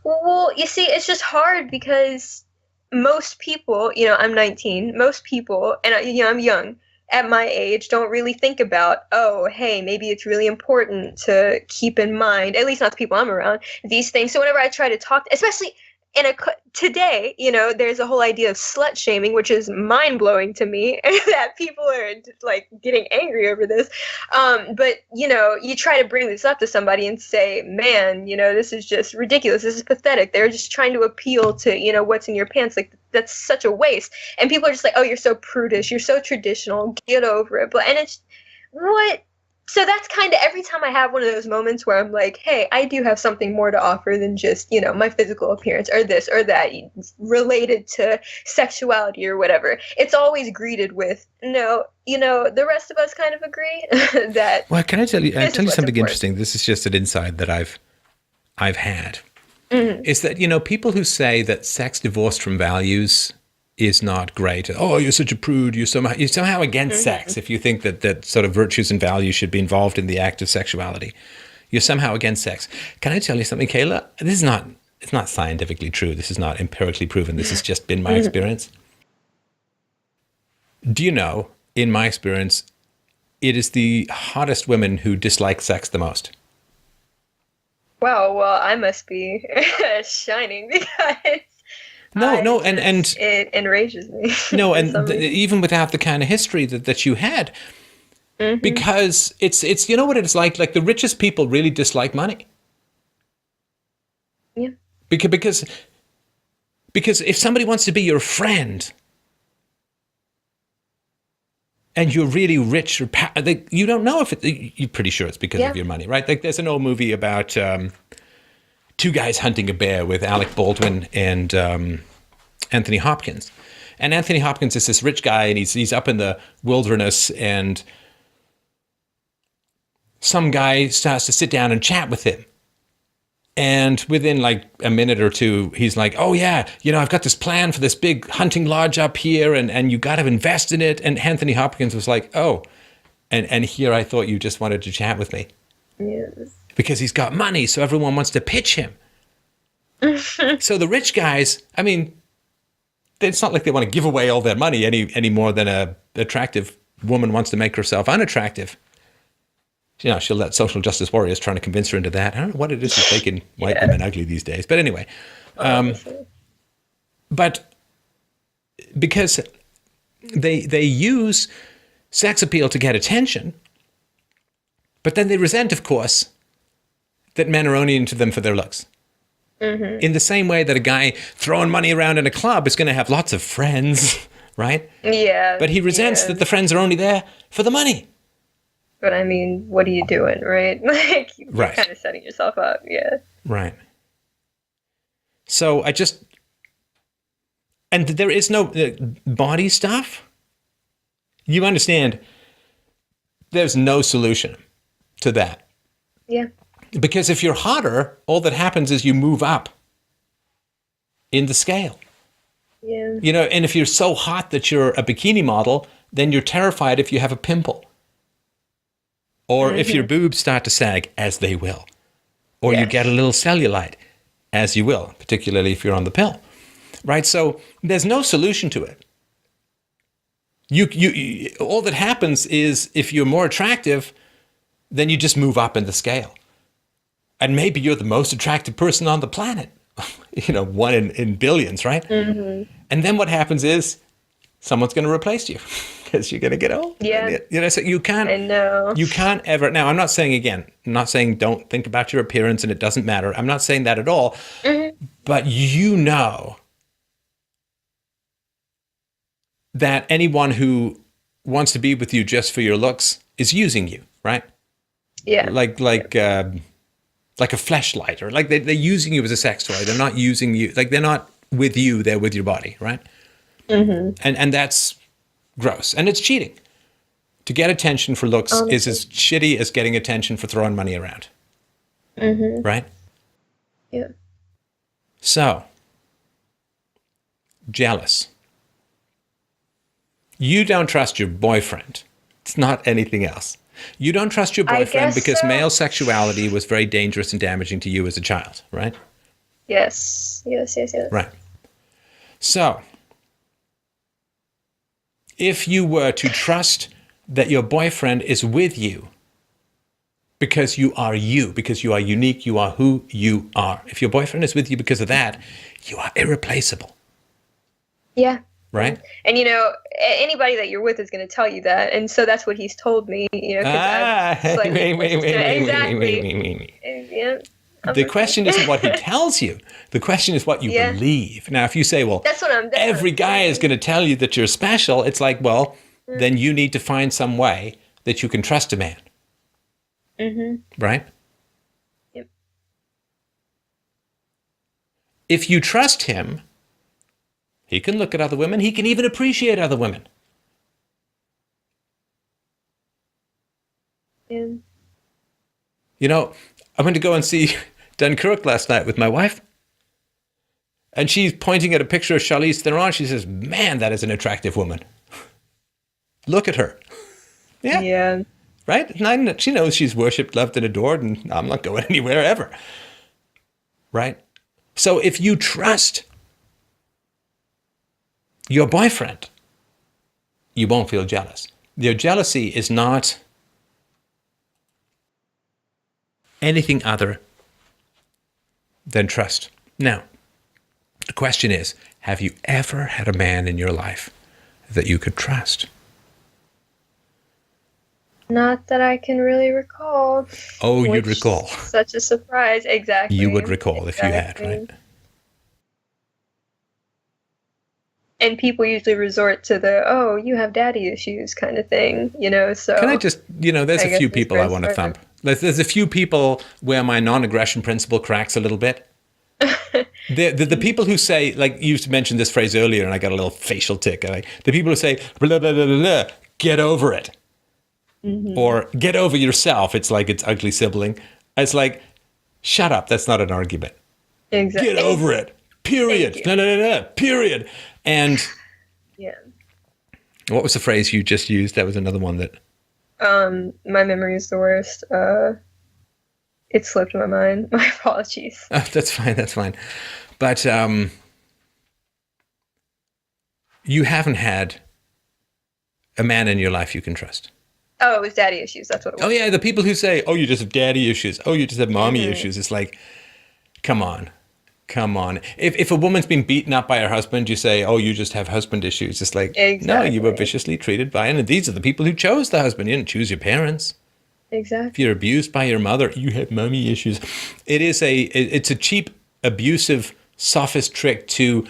C: Well, you see, it's just hard because most people, I'm 19. Most people, and I'm young. at my age don't really think about, oh, hey, maybe it's really important to keep in mind, at least not the people I'm around, these things. So whenever I try to talk, especially today, there's a whole idea of slut shaming, which is mind blowing to me that people are like getting angry over this. But you try to bring this up to somebody and say, man, this is just ridiculous. This is pathetic. They're just trying to appeal to, what's in your pants. Like, that's such a waste. And people are just like, oh, you're so prudish. You're so traditional. Get over it. And it's what? So that's kind of every time I have one of those moments where I'm like, hey, I do have something more to offer than just, my physical appearance or this or that related to sexuality or whatever. It's always greeted with, no, the rest of us kind of agree that.
B: Well, can I tell you something interesting? This is just an insight that I've had. Mm-hmm. Is that, people who say that sex divorced from values is not great. Oh, you're such a prude. You're somehow against sex. If you think that sort of virtues and values should be involved in the act of sexuality, you're somehow against sex. Can I tell you something, Kayla? It's not scientifically true. This is not empirically proven. This has just been my experience. Do you know, in my experience, it is the hottest women who dislike sex the most.
C: Wow, well, I must be shining because
B: No, and
C: it enrages me.
B: No, and even without the kind of history that you had, because it's what it's like the richest people really dislike money.
C: Yeah.
B: Because if somebody wants to be your friend, and you're really rich or you don't know if you're pretty sure it's because of your money, right? Like there's an old movie about two guys hunting a bear with Alec Baldwin and Anthony Hopkins. And Anthony Hopkins is this rich guy, and he's up in the wilderness, and some guy starts to sit down and chat with him. And within like a minute or two, he's like, oh yeah, I've got this plan for this big hunting lodge up here, and you got to invest in it. And Anthony Hopkins was like, oh, and here I thought you just wanted to chat with me.
C: Yes.
B: Because he's got money, so everyone wants to pitch him. So the rich guys, I mean, it's not like they want to give away all their money any more than a attractive woman wants to make herself unattractive. She'll let social justice warriors trying to convince her into that. I don't know what it is that's making white women ugly these days. But anyway, but because they use sex appeal to get attention, but then they resent, of course, that men are only into them for their looks. Mm-hmm. In the same way that a guy throwing money around in a club is going to have lots of friends, right?
C: Yeah.
B: But he resents that the friends are only there for the money.
C: But I mean, what are you doing, right? Like, you're kind of setting yourself up, yeah.
B: Right. So and there is no body stuff. You understand, there's no solution to that.
C: Yeah.
B: Because if you're hotter, all that happens is you move up in the scale.
C: Yeah.
B: And if you're so hot that you're a bikini model, then you're terrified if you have a pimple. Or if your boobs start to sag, as they will. Or you get a little cellulite, as you will, particularly if you're on the pill. Right? So there's no solution to it. You all that happens is if you're more attractive, then you just move up in the scale. And maybe you're the most attractive person on the planet. One in billions, right? Mm-hmm. And then what happens is someone's going to replace you because you're going to get old.
C: Yeah.
B: So you can't.
C: I know.
B: You can't ever. Now, I'm not saying don't think about your appearance and it doesn't matter. I'm not saying that at all. Mm-hmm. But that anyone who wants to be with you just for your looks is using you, right?
C: Yeah.
B: Like a fleshlight, or like they're using you as a sex toy. They're not using you, like they're not with you, they're with your body, right? Mm-hmm. And that's gross. And it's cheating. To get attention for looks is as shitty as getting attention for throwing money around. Mm-hmm. Right?
C: Yeah.
B: So, jealous. You don't trust your boyfriend. It's not anything else. You don't trust your boyfriend because male sexuality was very dangerous and damaging to you as a child, right?
C: Yes.
B: Right. So, if you were to trust that your boyfriend is with you because you, because you are unique, you are who you are. If your boyfriend is with you because of that, you are irreplaceable.
C: Yeah.
B: Right?
C: And, anybody that you're with is going to tell you that. And so that's what he's told me, because
B: wait.
C: Yeah.
B: The question isn't what he tells you. The question is what you believe. Now, if you say, well, every guy is going to tell you that you're special, it's like, well, then you need to find some way that you can trust a man. Mm-hmm. Right?
C: Yep.
B: If you trust him, he can look at other women. He can even appreciate other women.
C: Yeah.
B: I went to go and see Dunkirk last night with my wife. And she's pointing at a picture of Charlize Theron. She says, man, that is an attractive woman. Look at her. Yeah.
C: Yeah.
B: Right? And she knows she's worshipped, loved, and adored, and I'm not going anywhere ever. Right? So if you trust your boyfriend, you won't feel jealous. Your jealousy is not anything other than trust. Now, the question is, have you ever had a man in your life that you could trust?
C: Not that I can really recall.
B: Oh, you'd recall.
C: Such a surprise. Exactly.
B: You would recall if you had, right?
C: And people usually resort to the, you have daddy issues kind of thing, so.
B: Can I just, there's a few people I want to thump. There's a few people where my non-aggression principle cracks a little bit. The people who say, like you mentioned this phrase earlier and I got a little facial tick. The people who say, blah, blah, blah, blah, blah, get over it. Mm-hmm. Or get over yourself. It's like its ugly sibling. It's like, shut up. That's not an argument.
C: Exactly.
B: Get over it. Period. No. Period. And what was the phrase you just used? That was another one that.
C: My memory is the worst. It slipped my mind. My apologies.
B: Oh, that's fine. But you haven't had a man in your life you can trust.
C: Oh, it was daddy issues. That's what it was.
B: Oh, yeah. The people who say, you just have daddy issues. Oh, you just have mommy issues. It's like, come on. If a woman's been beaten up by her husband, you say, you just have husband issues. It's like, No, you were viciously treated by, and these are the people who chose the husband. You didn't choose your parents.
C: Exactly.
B: If you're abused by your mother, you have mommy issues. It's a cheap, abusive, sophist trick to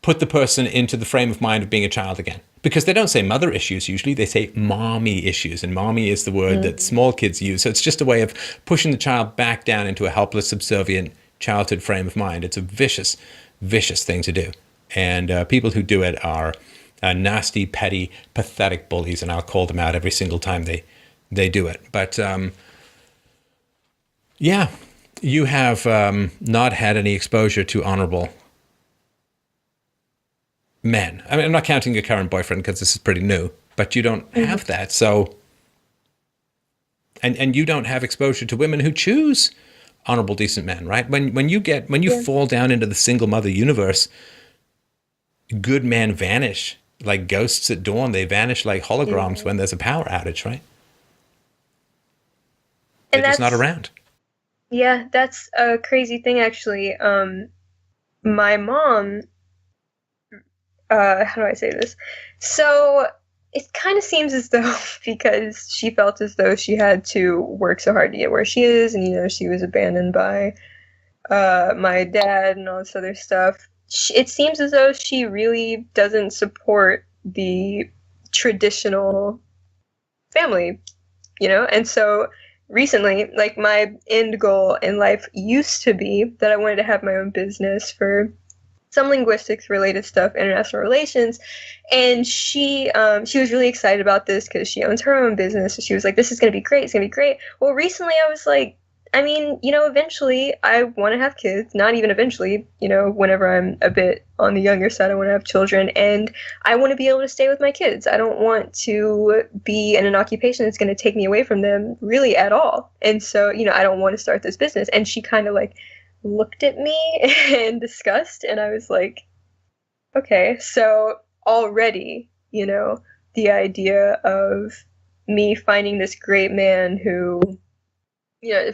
B: put the person into the frame of mind of being a child again. Because they don't say mother issues usually, they say mommy issues. And mommy is the word that small kids use. So it's just a way of pushing the child back down into a helpless, subservient childhood frame of mind. It's a vicious, vicious thing to do. And people who do it are nasty, petty, pathetic bullies. And I'll call them out every single time they do it. But you have not had any exposure to honorable men. I mean, I'm not counting your current boyfriend because this is pretty new, but you don't have that. So, and you don't have exposure to women who choose honorable, decent men, right? When you fall down into the single mother universe, good men vanish like ghosts at dawn. They vanish like holograms when there's a power outage, right? They're just not around.
C: Yeah, that's a crazy thing, actually. My mom, how do I say this? So it kind of seems as though, because she felt as though she had to work so hard to get where she is, and, she was abandoned by my dad and all this other stuff. It seems as though she really doesn't support the traditional family, and so recently, like, my end goal in life used to be that I wanted to have my own business for some linguistics related stuff, international relations. And she was really excited about this because she owns her own business. So she was like, this is going to be great. It's going to be great. Well, recently I was like, I mean, eventually I want to have kids, not even eventually, whenever I'm a bit on the younger side, I want to have children, and I want to be able to stay with my kids. I don't want to be in an occupation that's going to take me away from them really at all. And so, I don't want to start this business. And she kind of like looked at me and discussed, and I was like, okay, so already, the idea of me finding this great man who,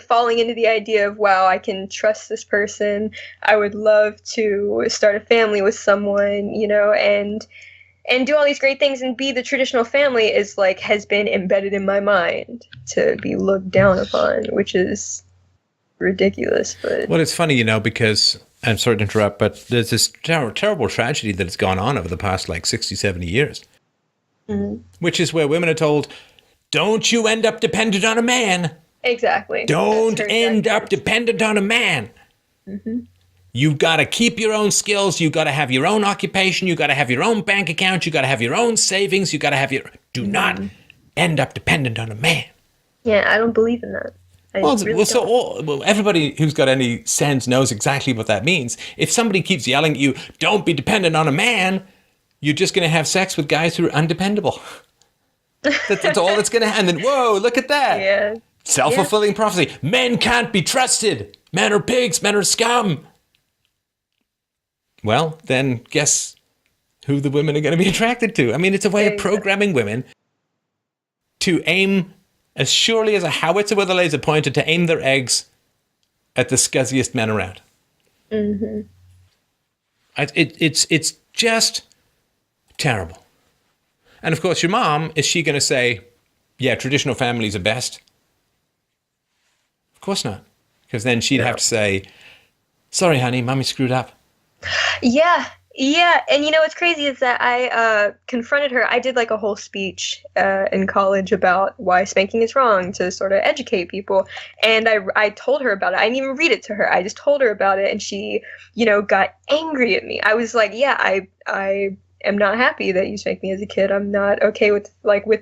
C: falling into the idea of, wow, I can trust this person. I would love to start a family with someone, and do all these great things and be the traditional family is like, has been embedded in my mind to be looked down upon, which is ridiculous. But
B: well, it's funny, because I'm sorry to interrupt, but there's this terrible tragedy that has gone on over the past 60, 70 years, which is where women are told, don't you end up dependent on a man.
C: Exactly.
B: Don't end up dependent on a man.
C: Mm-hmm.
B: You've got to keep your own skills. You've got to have your own occupation. You've got to have your own bank account. You've got to have your own savings. You've got to have do not end up dependent on a man.
C: Yeah, I don't believe in that.
B: Everybody who's got any sense knows exactly what that means. If somebody keeps yelling at you, don't be dependent on a man, you're just going to have sex with guys who are undependable. That's all that's going to happen. And then, whoa, look at that.
C: Yeah.
B: Self-fulfilling prophecy. Men can't be trusted. Men are pigs. Men are scum. Well, then guess who the women are going to be attracted to. I mean, it's a way of programming women to aim as surely as a howitzer with a laser pointer, to aim their eggs at the scuzziest men around.
C: Mm-hmm.
B: It's just terrible. And of course, your mom, is she going to say, yeah, traditional families are best? Of course not. Because then she'd have to say, sorry, honey, mommy screwed up.
C: Yeah. And what's crazy is that I confronted her. I did a whole speech in college about why spanking is wrong, to sort of educate people. And I told her about it. I didn't even read it to her. I just told her about it. And she, got angry at me. I was like, yeah, I am not happy that you spanked me as a kid. I'm not okay with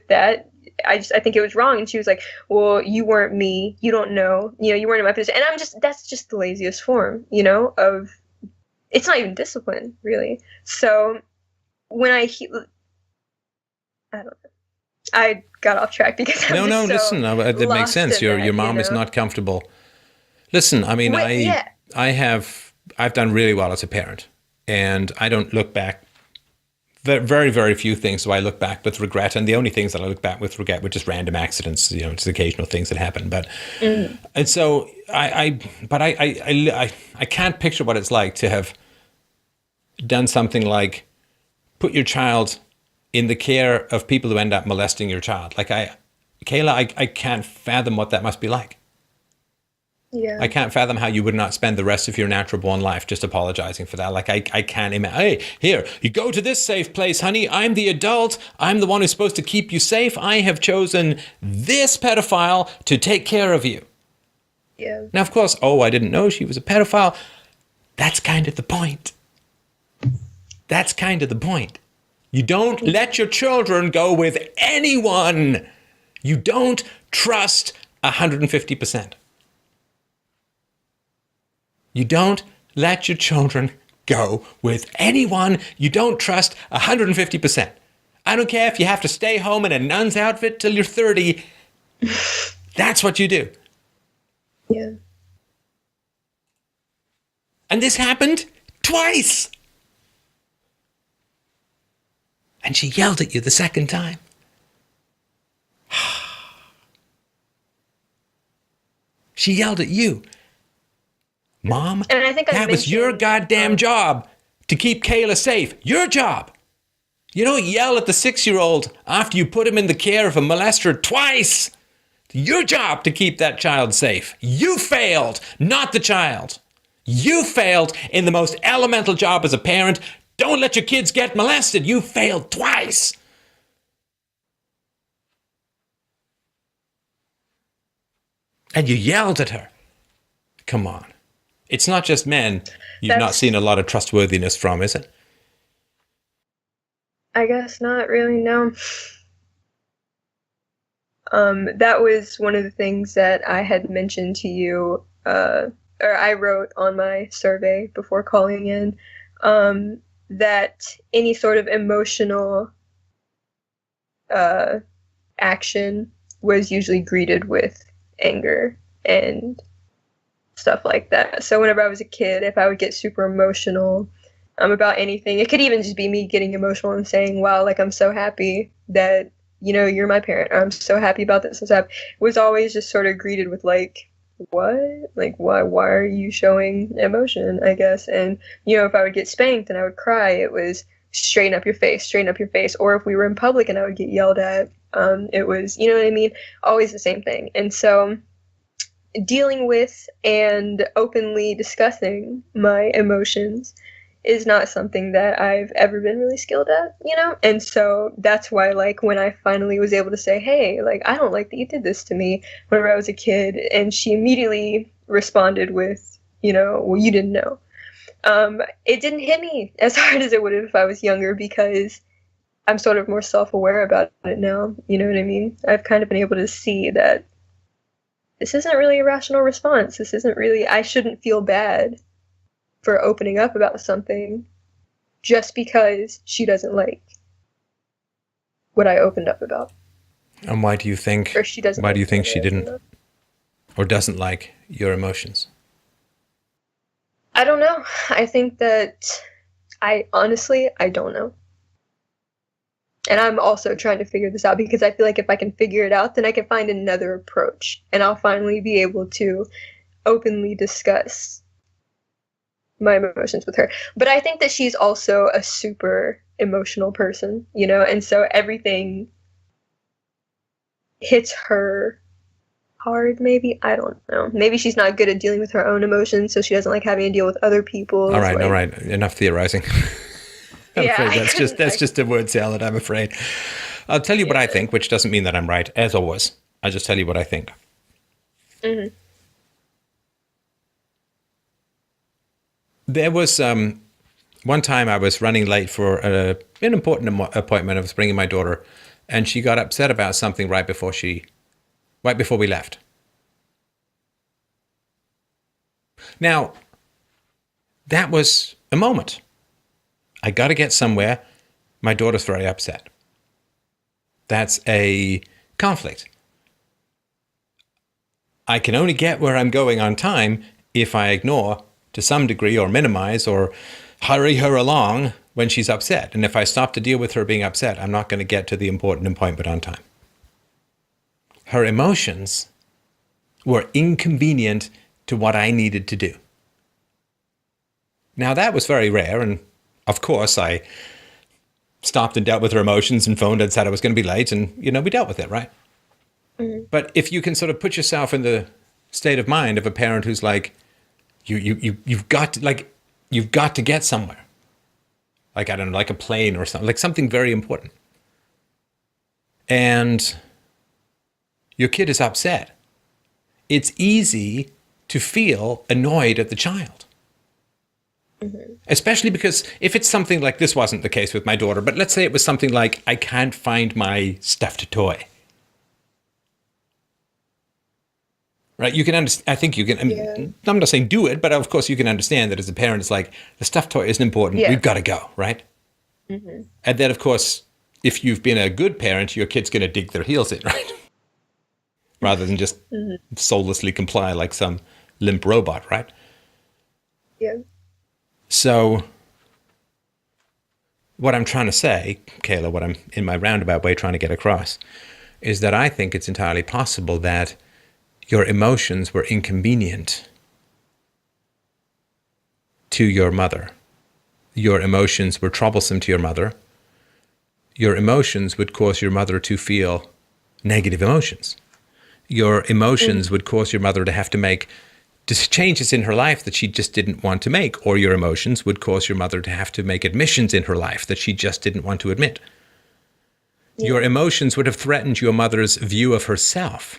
C: that. I think it was wrong. And she was like, well, you weren't me. You don't know. You weren't in my position. And that's just the laziest form, of, it's not even discipline, really. So when I don't know. I got off track because
B: listen, that makes sense. Your mom is not comfortable. Listen, I mean, I've done really well as a parent, and I don't look back. Very, very few things do I look back with regret, and the only things that I look back with regret were just random accidents, just occasional things that happen. But and so I can't picture what it's like to have done something like put your child in the care of people who end up molesting your child. Kayla, I can't fathom what that must be like.
C: Yeah.
B: I can't fathom how you would not spend the rest of your natural born life just apologizing for that. I can't imagine. Hey, here, you go to this safe place, honey. I'm the adult. I'm the one who's supposed to keep you safe. I have chosen this pedophile to take care of you.
C: Yeah.
B: Now, of course, I didn't know she was a pedophile. That's kind of the point. That's kind of the point. You don't let your children go with anyone. You don't trust 150%. You don't let your children go with anyone you don't trust 150%. I don't care if you have to stay home in a nun's outfit till you're 30. That's what you do.
C: Yeah.
B: And this happened twice. And she yelled at you the second time. She yelled at you. Mom,
C: and I think
B: that was your goddamn job to keep Kayla safe. Your job. You don't yell at the 6-year-old after you put him in the care of a molester twice. Your job to keep that child safe. You failed, not the child. You failed in the most elemental job as a parent. Don't let your kids get molested. You failed twice. And you yelled at her. Come on. It's not just men you've not seen a lot of trustworthiness from, is it?
C: I guess not really, no. That was one of the things that I had mentioned to you, or I wrote on my survey before calling in, that any sort of emotional action was usually greeted with anger and stuff like that. So whenever I was a kid, if I would get super emotional about anything, it could even just be me getting emotional and saying, wow, I'm so happy that, you're my parent. I'm so happy about this and stuff, was always just sort of greeted with like, what? Like, why are you showing emotion, I guess? And, if I would get spanked and I would cry, it was straighten up your face, straighten up your face. Or if we were in public and I would get yelled at, it was, you know what I mean? Always the same thing. And so dealing with and openly discussing my emotions is not something that I've ever been really skilled at, And so that's why, like, when I finally was able to say, hey, like, I don't like that you did this to me whenever I was a kid, and she immediately responded with, well, you didn't know. It didn't hit me as hard as it would have if I was younger, because I'm sort of more self-aware about it now, you know what I mean? I've kind of been able to see that this isn't really a rational response. This isn't really, I shouldn't feel bad for opening up about something just because she doesn't like what I opened up about.
B: And why do you think?
C: Or she doesn't.
B: Why do you think she didn't, or doesn't like your emotions?
C: I don't know. I think that I don't know. And I'm also trying to figure this out, because I feel like if I can figure it out, then I can find another approach, and I'll finally be able to openly discuss my emotions with her. But I think that she's also a super emotional person, and so everything hits her hard, maybe. I don't know. Maybe she's not good at dealing with her own emotions, so she doesn't like having to deal with other people's.
B: All right. Enough theorizing. I'm afraid that's just a word salad, I'm afraid. I'll tell you what I think, which doesn't mean that I'm right, as always. I'll just tell you what I think.
C: Mm-hmm.
B: There was one time I was running late for an important appointment. I was bringing my daughter, and she got upset about something right before we left. Now, that was a moment. I got to get somewhere. My daughter's very upset. That's a conflict. I can only get where I'm going on time if I ignore, to some degree, or minimize, or hurry her along when she's upset. And if I stop to deal with her being upset, I'm not going to get to the important appointment on time. Her emotions were inconvenient to what I needed to do. Now, that was very rare, and of course, I stopped and dealt with her emotions and phoned and said I was going to be late, and, we dealt with it, right? Mm-hmm. But if you can sort of put yourself in the state of mind of a parent who's like, you've got to get somewhere. Like, I don't know, like a plane or something, like something very important. And your kid is upset. It's easy to feel annoyed at the child. Mm-hmm. Especially because if it's something like, this wasn't the case with my daughter, but let's say it was something like, I can't find my stuffed toy. Right? You can understand, I think you can, I'm not saying do it, but of course you can understand that as a parent, it's like, the stuffed toy isn't important. Yeah. We've got to go, right? Mm-hmm. And then, of course, if you've been a good parent, your kid's going to dig their heels in, right? Rather than just soullessly comply like some limp robot, right?
C: Yeah.
B: So what I'm trying to say, Kayla, what I'm in my roundabout way trying to get across, is that I think it's entirely possible that your emotions were inconvenient to your mother. Your emotions were troublesome to your mother. Your emotions would cause your mother to feel negative emotions. Your emotions would cause your mother to have to make changes in her life that she just didn't want to make, or your emotions would cause your mother to have to make admissions in her life that she just didn't want to admit. Yeah. Your emotions would have threatened your mother's view of herself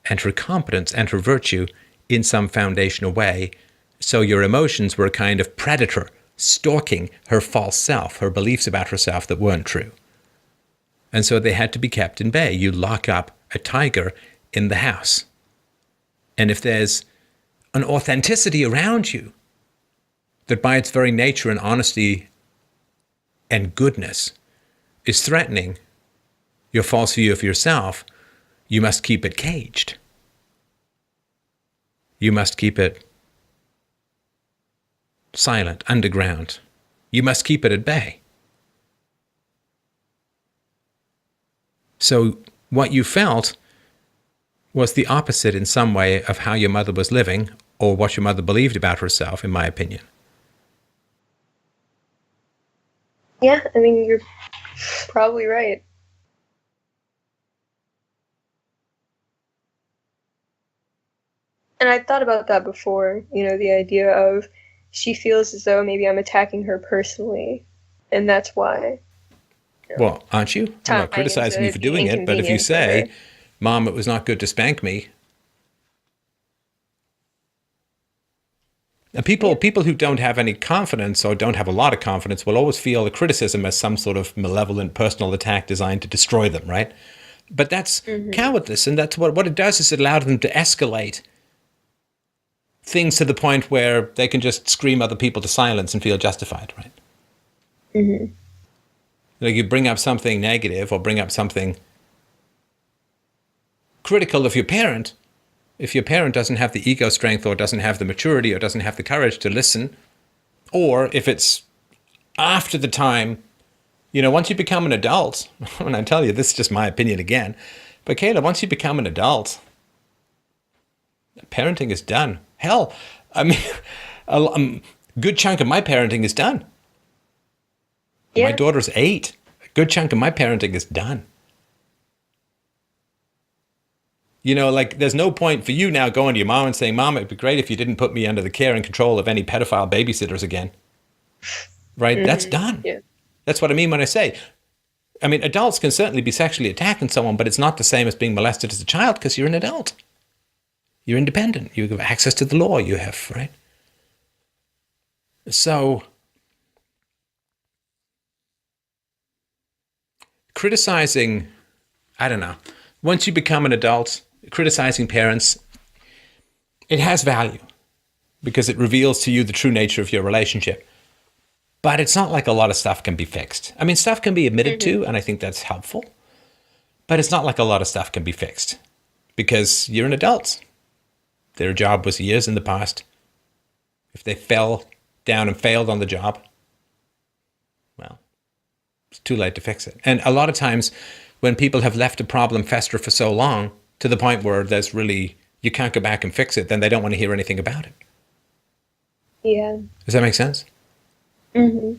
B: and her competence and her virtue in some foundational way. So your emotions were a kind of predator stalking her false self, her beliefs about herself that weren't true. And so they had to be kept in bay. You lock up a tiger in the house. And if there's an authenticity around you that by its very nature and honesty and goodness is threatening your false view of yourself, you must keep it caged. You must keep it silent, underground. You must keep it at bay. So what you felt was the opposite in some way of how your mother was living or what your mother believed about herself, in my opinion.
C: Yeah, I mean, you're probably right. And I thought about that before, the idea of she feels as though maybe I'm attacking her personally, and that's why.
B: Well, aren't you? I'm not criticizing you for doing it, but if you say, Mom, it was not good to spank me. And people who don't have any confidence or don't have a lot of confidence will always feel the criticism as some sort of malevolent personal attack designed to destroy them, right? But that's cowardice, and that's what it does is it allows them to escalate things to the point where they can just scream other people to silence and feel justified, right?
C: Mm-hmm.
B: Like you bring up something negative or bring up something critical of your parent. If your parent doesn't have the ego strength or doesn't have the maturity or doesn't have the courage to listen, or if it's after the time, once you become an adult, and I tell you, this is just my opinion again, but Kayla, once you become an adult, parenting is done. Hell, I mean, a good chunk of my parenting is done. Yeah. My daughter's 8. A good chunk of my parenting is done. There's no point for you now going to your mom and saying, Mom, it'd be great if you didn't put me under the care and control of any pedophile babysitters again. Right? Mm-hmm. That's done. Yeah. That's what I mean when I say, adults can certainly be sexually attacking someone, but it's not the same as being molested as a child because you're an adult. You're independent. You have access to the law you have, right? So criticizing, I don't know, once you become an adult, criticizing parents, it has value because it reveals to you the true nature of your relationship. But it's not like a lot of stuff can be fixed. Stuff can be admitted to, and I think that's helpful. But it's not like a lot of stuff can be fixed because you're an adult. Their job was years in the past. If they fell down and failed on the job, well, it's too late to fix it. And a lot of times when people have left a problem fester for so long to the point where you can't go back and fix it, then they don't want to hear anything about it.
C: Yeah.
B: Does that make sense?
C: Mm-hmm.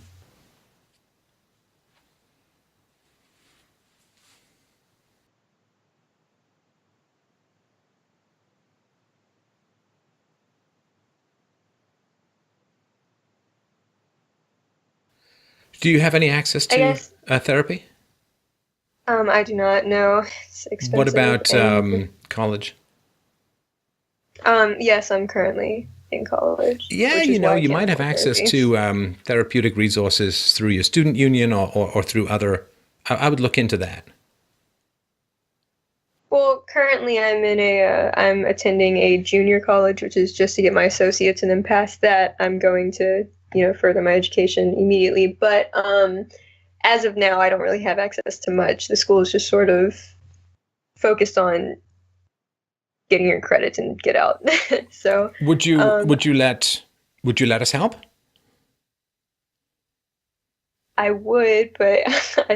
B: Do you have any access to therapy?
C: I do not know. It's expensive.
B: What about college?
C: Yes, I'm currently in college.
B: Yeah, you might have access to therapeutic resources through your student union or through other. I would look into that.
C: Well, currently I'm attending a junior college, which is just to get my associates, and then past that, I'm going to further my education immediately. But as of now, I don't really have access to much. The school is just sort of focused on getting your credits and get out. So
B: would you let us help?
C: I would, but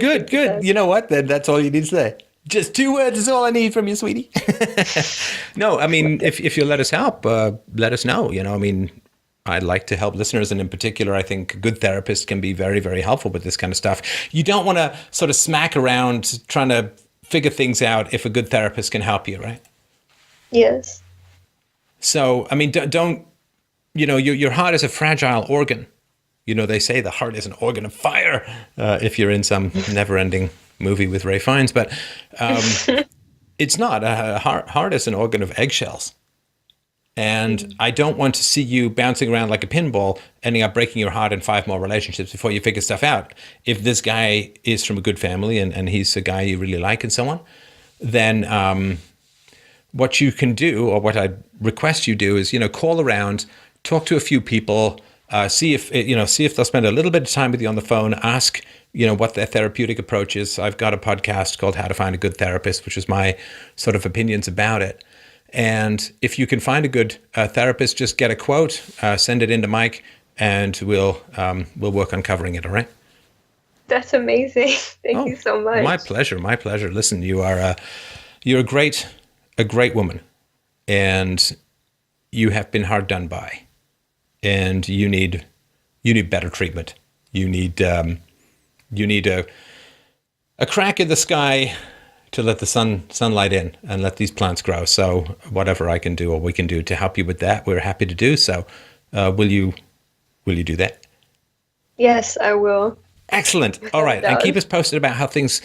B: good. You know what? Then that's all you need to say. Just 2 words is all I need from you, sweetie. No, if you let us help, let us know. I'd like to help listeners, and in particular, I think good therapists can be very, very helpful with this kind of stuff. You don't want to sort of smack around trying to figure things out if a good therapist can help you, right?
C: Yes.
B: So, don't your heart is a fragile organ. They say the heart is an organ of fire if you're in some never-ending movie with Ray Fiennes, but it's not. A heart is an organ of eggshells. And I don't want to see you bouncing around like a pinball, ending up breaking your heart in 5 more relationships before you figure stuff out. If this guy is from a good family and he's a guy you really like and so on, then what you can do, or what I'd request you do, is call around, talk to a few people, see if they'll spend a little bit of time with you on the phone. Ask what their therapeutic approach is. I've got a podcast called How to Find a Good Therapist, which is my sort of opinions about it. And if you can find a good therapist, just get a quote, send it in to Mike, and we'll work on covering it. All right?
C: That's amazing. Thank you so much.
B: My pleasure. My pleasure. Listen, you're a great woman, and you have been hard done by, and you need better treatment. You need a crack in the sky to let the sunlight in and let these plants grow. So whatever I can do or we can do to help you with that, we're happy to do so. Will you do that?
C: Yes, I will.
B: Excellent. All right. And keep us posted about how things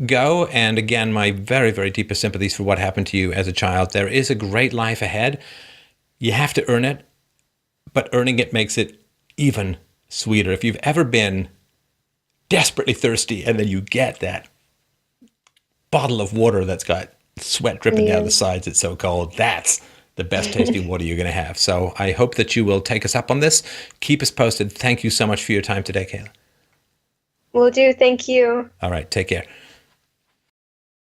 B: go. And again, my very, very deepest sympathies for what happened to you as a child. There is a great life ahead. You have to earn it, but earning it makes it even sweeter. If you've ever been desperately thirsty and then you get that bottle of water that's got sweat dripping down the sides, it's so cold, that's the best tasting water you're going to have. So I hope that you will take us up on this. Keep us posted. Thank you so much for your time today, Kayla.
C: Will do. Thank you.
B: All right. Take care.